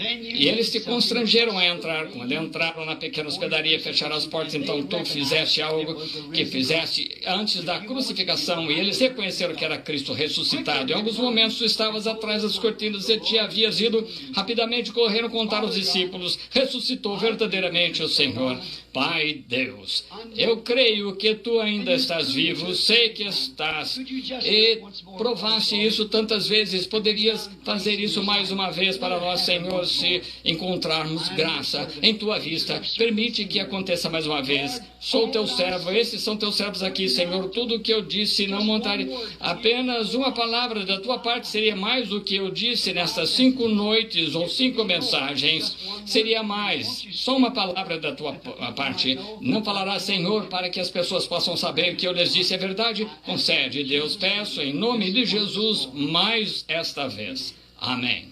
e eles se constrangeram a entrar. Quando entraram na pequena hospedaria, fecharam as portas. Então tu fizeste algo que fizeste antes da crucificação, e eles reconheceram que era Cristo ressuscitado. Em alguns momentos tu estavas atrás das cortinas e te havias ido. Rapidamente correram contar aos discípulos: ressuscitou verdadeiramente o Senhor. Pai Deus, eu creio que tu ainda estás vivo, sei que estás, e provaste isso tantas vezes. Poderias fazer isso mais uma vez para nós, Senhor, se encontrarmos graça em tua vista. Permite que aconteça mais uma vez. Sou teu servo, esses são teus servos aqui, Senhor. Tudo o que eu disse não montaria. Apenas uma palavra da tua parte seria mais do que eu disse nestas 5 noites ou 5 mensagens. Seria mais. Só uma palavra da tua parte. Não falará, Senhor, para que as pessoas possam saber que eu lhes disse a verdade. Concede, Deus, peço em nome de Jesus mais esta vez. Amém.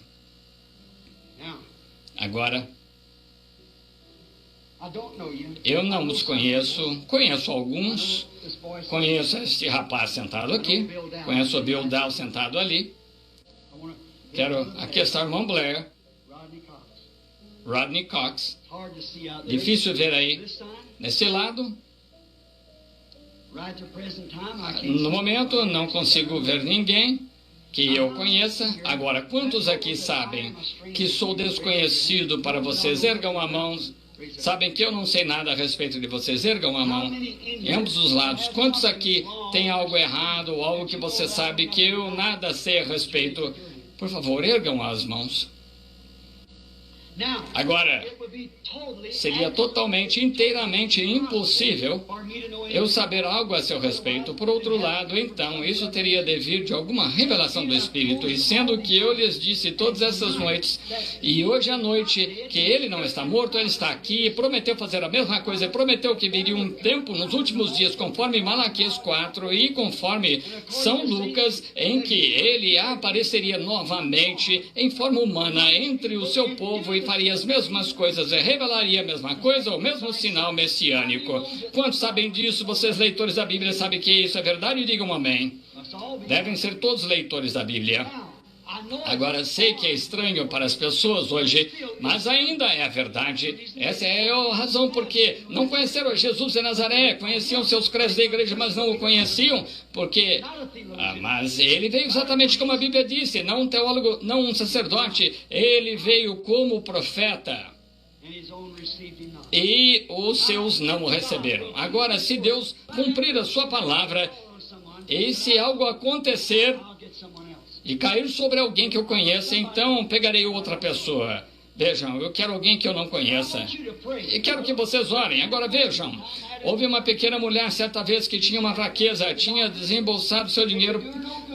Agora, eu não os conheço. Conheço alguns. Conheço este rapaz sentado aqui. Conheço o Bill Dow sentado ali. Aqui está o irmão Blair. Rodney Cox. Difícil ver aí. Nesse lado. No momento, não consigo ver ninguém que eu conheça. Agora, quantos aqui sabem que sou desconhecido para vocês? Ergam a mão. Sabem que eu não sei nada a respeito de vocês? Ergam a mão. Em ambos os lados. Quantos aqui tem algo errado ou algo que você sabe que eu nada sei a respeito? Por favor, ergam as mãos. Agora, seria totalmente, inteiramente impossível eu saber algo a seu respeito. Por outro lado, então, isso teria de vir de alguma revelação do Espírito. E sendo que eu lhes disse todas essas noites, e hoje à noite, que ele não está morto, ele está aqui, e prometeu fazer a mesma coisa, prometeu que viria um tempo nos últimos dias, conforme Malaquias 4 e conforme São Lucas, em que ele apareceria novamente em forma humana entre o seu povo e faria as mesmas coisas, revelaria a mesma coisa, o mesmo sinal messiânico. Quantos sabem disso? Vocês, leitores da Bíblia, sabem que isso é verdade? Digam amém. Devem ser todos leitores da Bíblia. Agora, sei que é estranho para as pessoas hoje, mas ainda é a verdade. Essa é a razão porque não conheceram Jesus de Nazaré, conheciam seus credos da igreja, mas não o conheciam, porque... mas ele veio exatamente como a Bíblia disse, não um teólogo, não um sacerdote, ele veio como profeta. E os seus não o receberam. Agora, se Deus cumprir a sua palavra, E se algo acontecer e cair sobre alguém que eu conheça, então pegarei outra pessoa. Vejam, eu quero alguém que eu não conheça. E quero que vocês orem. Agora vejam, houve uma pequena mulher certa vez que tinha uma fraqueza, tinha desembolsado seu dinheiro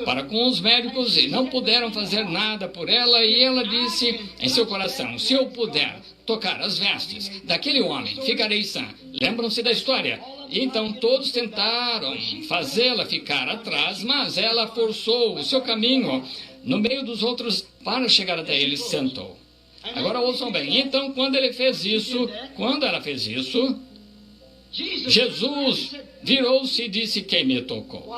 para com os médicos e não puderam fazer nada por ela, e ela disse em seu coração: se eu puder tocar as vestes daquele homem, ficarei sã. Lembram-se da história? Então todos tentaram fazê-la ficar atrás, mas ela forçou o seu caminho no meio dos outros para chegar até ele e sentou. Agora ouçam bem, então quando ela fez isso, Jesus virou-se e disse: quem me tocou?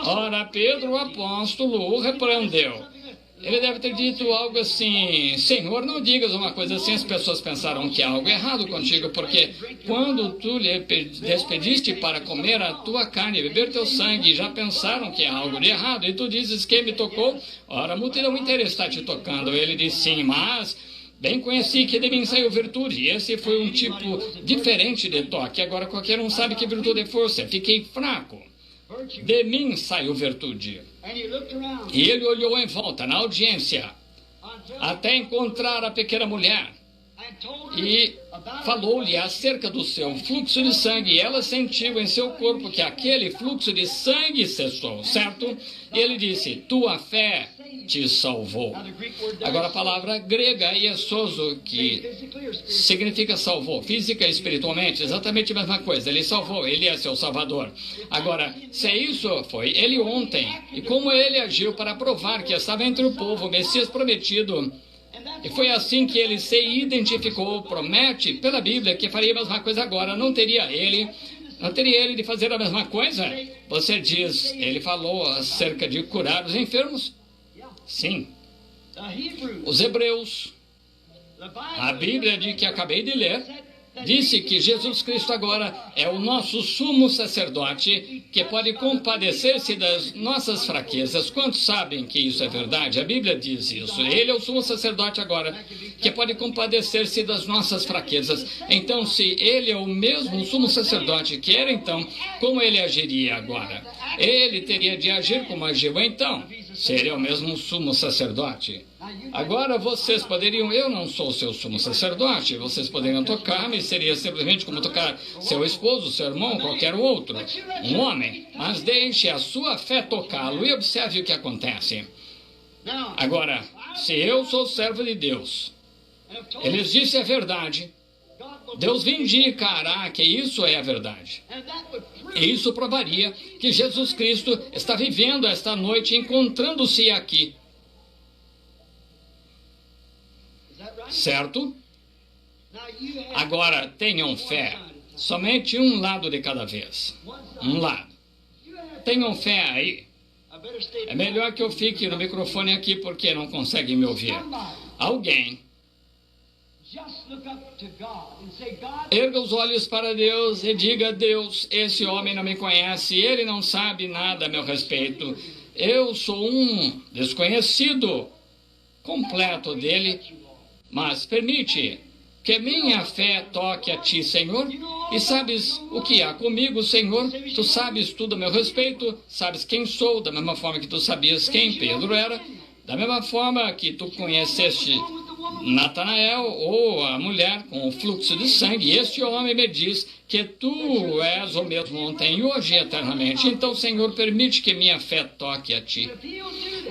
Ora, Pedro, o apóstolo, o repreendeu. Ele deve ter dito algo assim: Senhor, não digas uma coisa assim. As pessoas pensaram que há algo errado contigo, porque quando tu lhe despediste para comer a tua carne e beber teu sangue, já pensaram que há algo de errado, e tu dizes: quem me tocou? Ora, a multidão inteira está te tocando. Ele disse: sim, mas bem conheci que de mim saiu virtude. E esse foi um tipo diferente de toque. Agora qualquer um sabe que virtude é força. Fiquei fraco. De mim saiu virtude. E ele olhou em volta, na audiência, até encontrar a pequena mulher. E falou-lhe acerca do seu fluxo de sangue. E ela sentiu em seu corpo que aquele fluxo de sangue cessou, certo? E ele disse: tua fé te salvou. Agora a palavra grega iesoso, que significa salvou, física e espiritualmente, exatamente a mesma coisa. Ele salvou, ele é seu salvador. Agora, se isso foi ele ontem, e como ele agiu para provar que estava entre o povo, o Messias prometido, e foi assim que ele se identificou, promete pela Bíblia que faria a mesma coisa agora. Não teria ele de fazer a mesma coisa? Você diz, ele falou acerca de curar os enfermos? Sim. Os hebreus, a Bíblia de que acabei de ler, disse que Jesus Cristo agora é o nosso sumo sacerdote que pode compadecer-se das nossas fraquezas. Quantos sabem que isso é verdade? A Bíblia diz isso. Ele é o sumo sacerdote agora que pode compadecer-se das nossas fraquezas. Então, se ele é o mesmo sumo sacerdote que era então, como ele agiria agora? Ele teria de agir como agiu então. Seria o mesmo sumo sacerdote. Agora vocês poderiam, eu não sou seu sumo sacerdote, vocês poderiam tocar-me, seria simplesmente como tocar seu esposo, seu irmão, qualquer outro, um homem. Mas deixe a sua fé tocá-lo e observe o que acontece. Agora, se eu sou servo de Deus, eles dizem a verdade, Deus vindicará que isso é a verdade. E isso provaria que Jesus Cristo está vivendo esta noite, encontrando-se aqui. Certo? Agora, tenham fé. Somente um lado de cada vez. Um lado. Tenham fé aí. É melhor que eu fique no microfone aqui porque não conseguem me ouvir. Alguém erga os olhos para Deus e diga: Deus, esse homem não me conhece, ele não sabe nada a meu respeito. Eu sou um desconhecido completo dele, mas permite que minha fé toque a ti, Senhor. E sabes o que há comigo, Senhor? Tu sabes tudo a meu respeito, sabes quem sou, da mesma forma que tu sabias quem Pedro era, da mesma forma que tu conheceste Natanael, ou a mulher com o fluxo de sangue. E este homem me diz que tu és o mesmo ontem, hoje e eternamente. Então, Senhor, permite que minha fé toque a ti.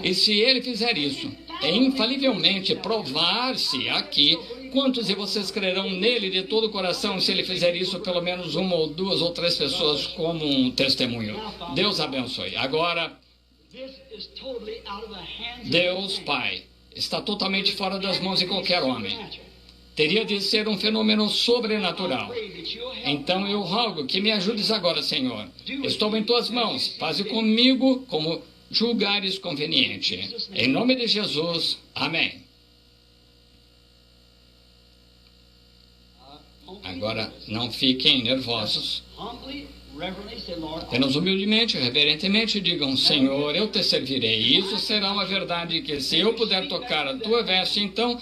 E se ele fizer isso, infalivelmente provar-se aqui, quantos de vocês crerão nele de todo o coração se ele fizer isso, pelo menos uma ou duas ou três pessoas como um testemunho? Deus abençoe. Agora, Deus Pai está totalmente fora das mãos de qualquer homem. Teria de ser um fenômeno sobrenatural. Então eu rogo que me ajudes agora, Senhor. Estou em tuas mãos. Faze comigo como julgares conveniente. Em nome de Jesus. Amém. Agora, não fiquem nervosos. Apenas humildemente, reverentemente digam: Senhor, eu te servirei. Isso será uma verdade que, se eu puder tocar a tua veste, então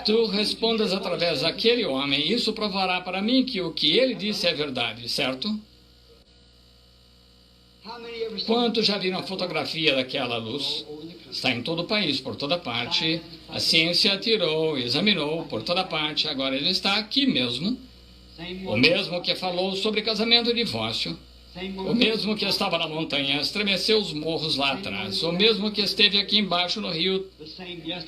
tu respondas através daquele homem. Isso provará para mim que o que ele disse é verdade, certo? Quantos já viram a fotografia daquela luz? Está em todo o país, por toda parte. A ciência tirou, examinou por toda parte. Agora ele está aqui mesmo. O mesmo que falou sobre casamento e divórcio. O mesmo que estava na montanha, estremeceu os morros lá atrás. O mesmo que esteve aqui embaixo no Rio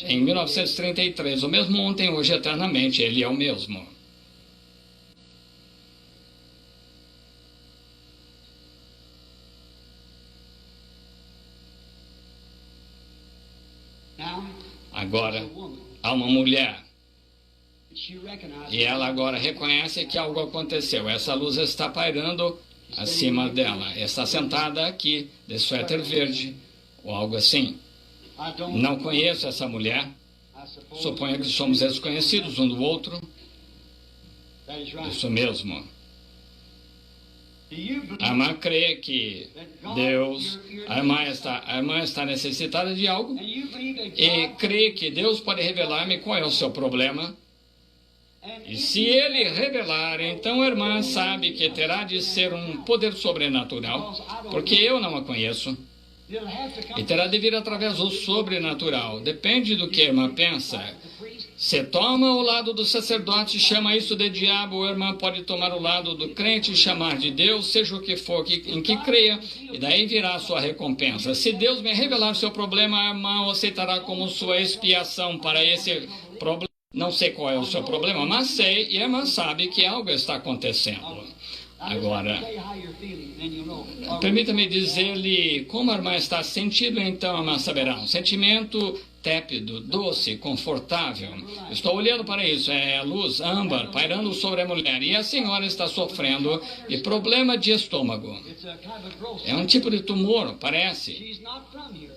em 1933. O mesmo ontem, hoje, eternamente. Ele é o mesmo. Agora, há uma mulher. E ela agora reconhece que algo aconteceu. Essa luz está pairando acima dela. Está sentada aqui, de suéter verde, ou algo assim. Não conheço essa mulher. Suponho que somos desconhecidos um do outro. Isso mesmo. A irmã crê que Deus, a irmã está necessitada de algo e crê que Deus pode revelar-me qual é o seu problema. E se ele revelar, então a irmã sabe que terá de ser um poder sobrenatural, porque eu não a conheço. E terá de vir através do sobrenatural. Depende do que a irmã pensa. Se toma o lado do sacerdote, chama isso de diabo, a irmã pode tomar o lado do crente e chamar de Deus, seja o que for em que creia, e daí virá a sua recompensa. Se Deus me revelar seu problema, a irmã o aceitará como sua expiação para esse problema. Não sei qual é o seu problema, mas sei, e a irmã sabe que algo está acontecendo. Agora, permita-me dizer-lhe como a irmã está sentindo, então a irmã saberá. Um sentimento tépido, doce, confortável. Estou olhando para isso, é a luz âmbar pairando sobre a mulher. E a senhora está sofrendo de problema de estômago. É um tipo de tumor, parece,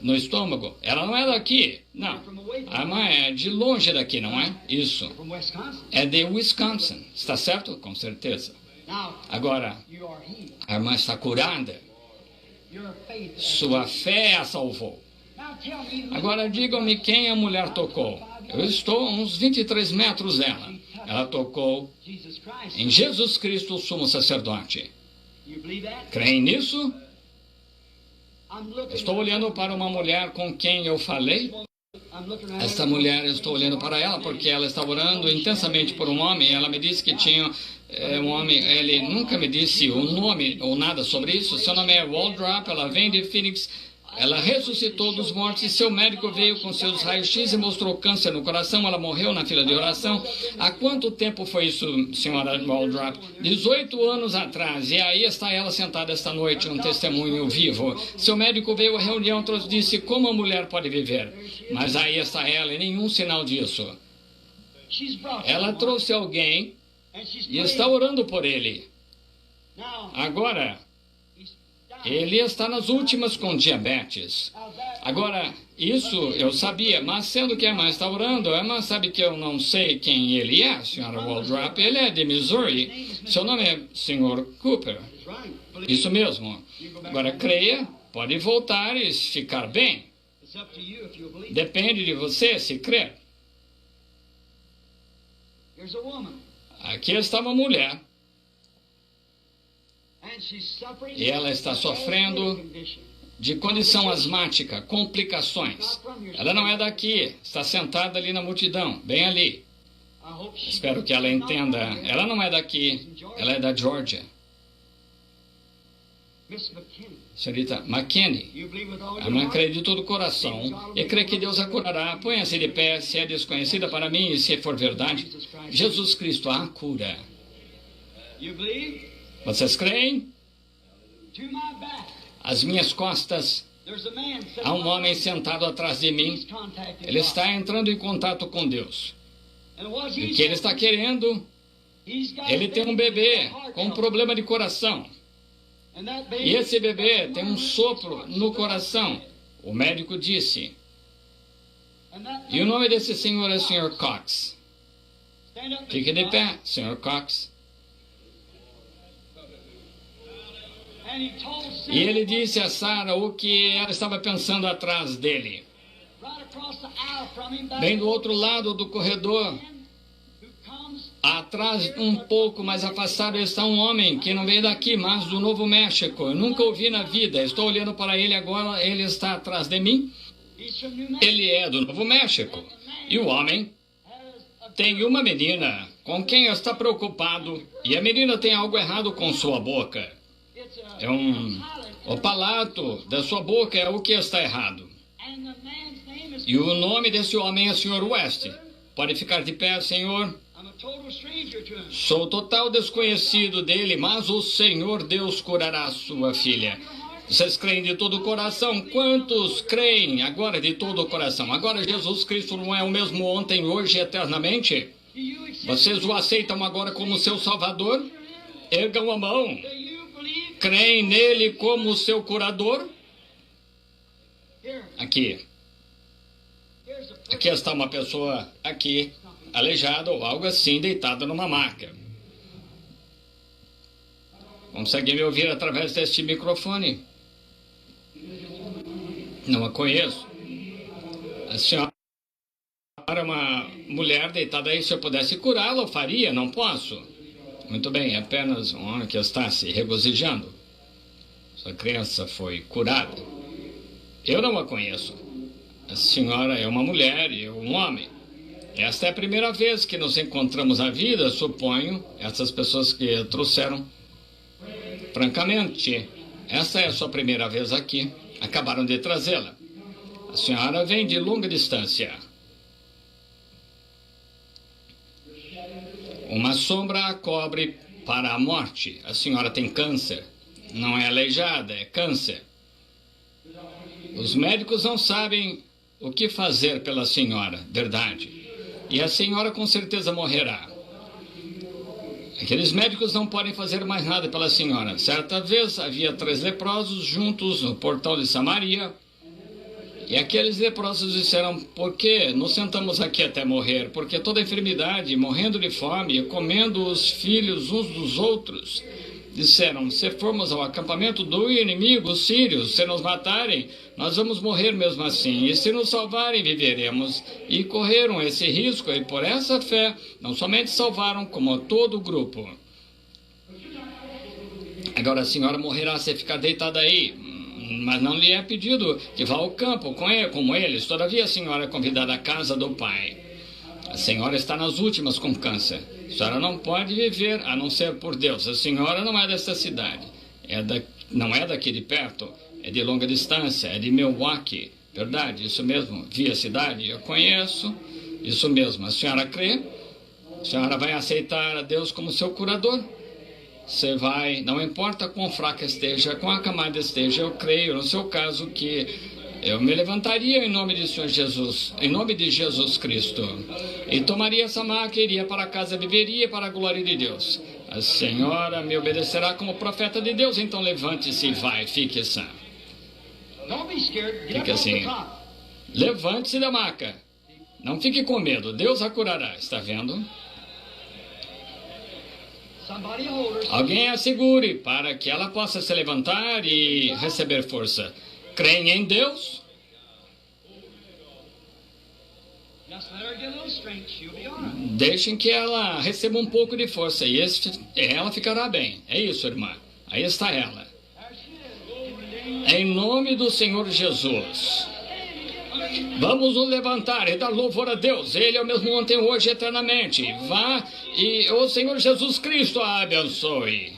no estômago. Ela não é daqui, não. A irmã é de longe daqui, não é? Isso. É de Wisconsin, está certo? Com certeza. Agora, a irmã está curada. Sua fé a salvou. Agora, digam-me quem a mulher tocou. Eu estou a uns 23 metros dela. Ela tocou em Jesus Cristo, o sumo sacerdote. Creem nisso? Estou olhando para uma mulher com quem eu falei. Esta mulher, eu estou olhando para ela porque ela está orando intensamente por um homem. Ela me disse que tinha um homem, ele nunca me disse o nome ou nada sobre isso. Seu nome é Waldrop, ela vem de Phoenix. Ela ressuscitou dos mortos e seu médico veio com seus raios-x e mostrou câncer no coração. Ela morreu na fila de oração. Há quanto tempo foi isso, senhora Waldrop? 18 anos atrás. E aí está ela sentada esta noite, um testemunho vivo. Seu médico veio à reunião e disse como a mulher pode viver. Mas aí está ela e nenhum sinal disso. Ela trouxe alguém e está orando por ele. Agora, ele está nas últimas com diabetes. Agora, isso eu sabia, mas sendo que a irmã está orando, a irmã sabe que eu não sei quem ele é, senhora Waldrop. Ele é de Missouri. Seu nome é Sr. Cooper. Isso mesmo. Agora, creia, pode voltar e ficar bem. Depende de você se crer. Aqui está uma mulher. E ela está sofrendo de condição asmática, complicações. Ela não é daqui, está sentada ali na multidão, bem ali. Espero que ela entenda. Ela não é daqui, ela é da Georgia. Senhorita McKinney, a irmã crê de todo o coração e crê que Deus a curará. Ponha-se de pé, se é desconhecida para mim e se for verdade. Jesus Cristo a cura. Vocês creem? As minhas costas, há um homem sentado atrás de mim. Ele está entrando em contato com Deus. E o que ele está querendo? Ele tem um bebê com um problema de coração. E esse bebê tem um sopro no coração. O médico disse. E o nome desse senhor é Sr. Cox. Fique de pé, Sr. Cox. E ele disse a Sarah o que ela estava pensando atrás dele. Bem do outro lado do corredor, Atrás, um pouco mais afastado, está um homem que não veio daqui, mas do Novo México. Eu nunca o vi na vida. Estou olhando para ele agora, ele está atrás de mim. Ele é do Novo México. E o homem tem uma menina com quem está preocupado. E a menina tem algo errado com sua boca. O palato da sua boca é o que está errado. E o nome desse homem é Sr. West. Pode ficar de pé, senhor. Sou total desconhecido dele, mas o Senhor Deus curará a sua filha. Vocês creem de todo o coração? Quantos creem agora de todo o coração? Agora Jesus Cristo não é o mesmo ontem, hoje e eternamente? Vocês o aceitam agora como seu Salvador? Ergam a mão. Creem nele como seu curador? Aqui. Aqui está uma pessoa aqui, aleijada ou algo assim, deitada numa maca. Consegue me ouvir através deste microfone? Não a conheço. A senhora é uma mulher deitada aí. Se eu pudesse curá-la, eu faria, não posso. Muito bem, é apenas um homem que está se regozijando. Sua criança foi curada. Eu não a conheço. A senhora é uma mulher e eu um homem. Esta é a primeira vez que nos encontramos na vida, suponho, essas pessoas que a trouxeram. Francamente, essa é a sua primeira vez aqui. Acabaram de trazê-la. A senhora vem de longa distância. Uma sombra a cobre para a morte. A senhora tem câncer. Não é aleijada, é câncer. Os médicos não sabem o que fazer pela senhora, verdade. E a senhora com certeza morrerá. Aqueles médicos não podem fazer mais nada pela senhora. Certa vez havia 3 leprosos juntos no portal de Samaria. E aqueles leprosos disseram: por que nos sentamos aqui até morrer? Porque toda enfermidade, morrendo de fome, comendo os filhos uns dos outros. Disseram: se formos ao acampamento do inimigo, os sírios, se nos matarem, nós vamos morrer mesmo assim. E se nos salvarem, viveremos. E correram esse risco, e por essa fé, não somente salvaram, como todo o grupo. Agora a senhora morrerá se ficar deitada aí. Mas não lhe é pedido que vá ao campo como eles. Todavia a senhora é convidada à casa do Pai. A senhora está nas últimas com câncer. A senhora não pode viver a não ser por Deus. A senhora não é dessa cidade. Não é daqui de perto. É de longa distância. É de Milwaukee. Verdade, isso mesmo. Vi a cidade, eu conheço. Isso mesmo. A senhora crê? A senhora vai aceitar a Deus como seu curador? Você vai, não importa quão fraca esteja, quão acamada esteja, eu creio, no seu caso, que eu me levantaria em nome de Senhor Jesus, em nome de Jesus Cristo, e tomaria essa maca, iria para casa, viveria para a glória de Deus. A senhora me obedecerá como profeta de Deus, então levante-se e vai, fique sã. Fique assim. Levante-se da maca. Não fique com medo, Deus a curará, está vendo? Alguém a segure para que ela possa se levantar e receber força. Creem em Deus? Deixem que ela receba um pouco de força e ela ficará bem. É isso, irmã. Aí está ela. Em nome do Senhor Jesus. Vamos nos levantar e dar louvor a Deus. Ele é o mesmo ontem, hoje e eternamente. Vá e o Senhor Jesus Cristo a abençoe.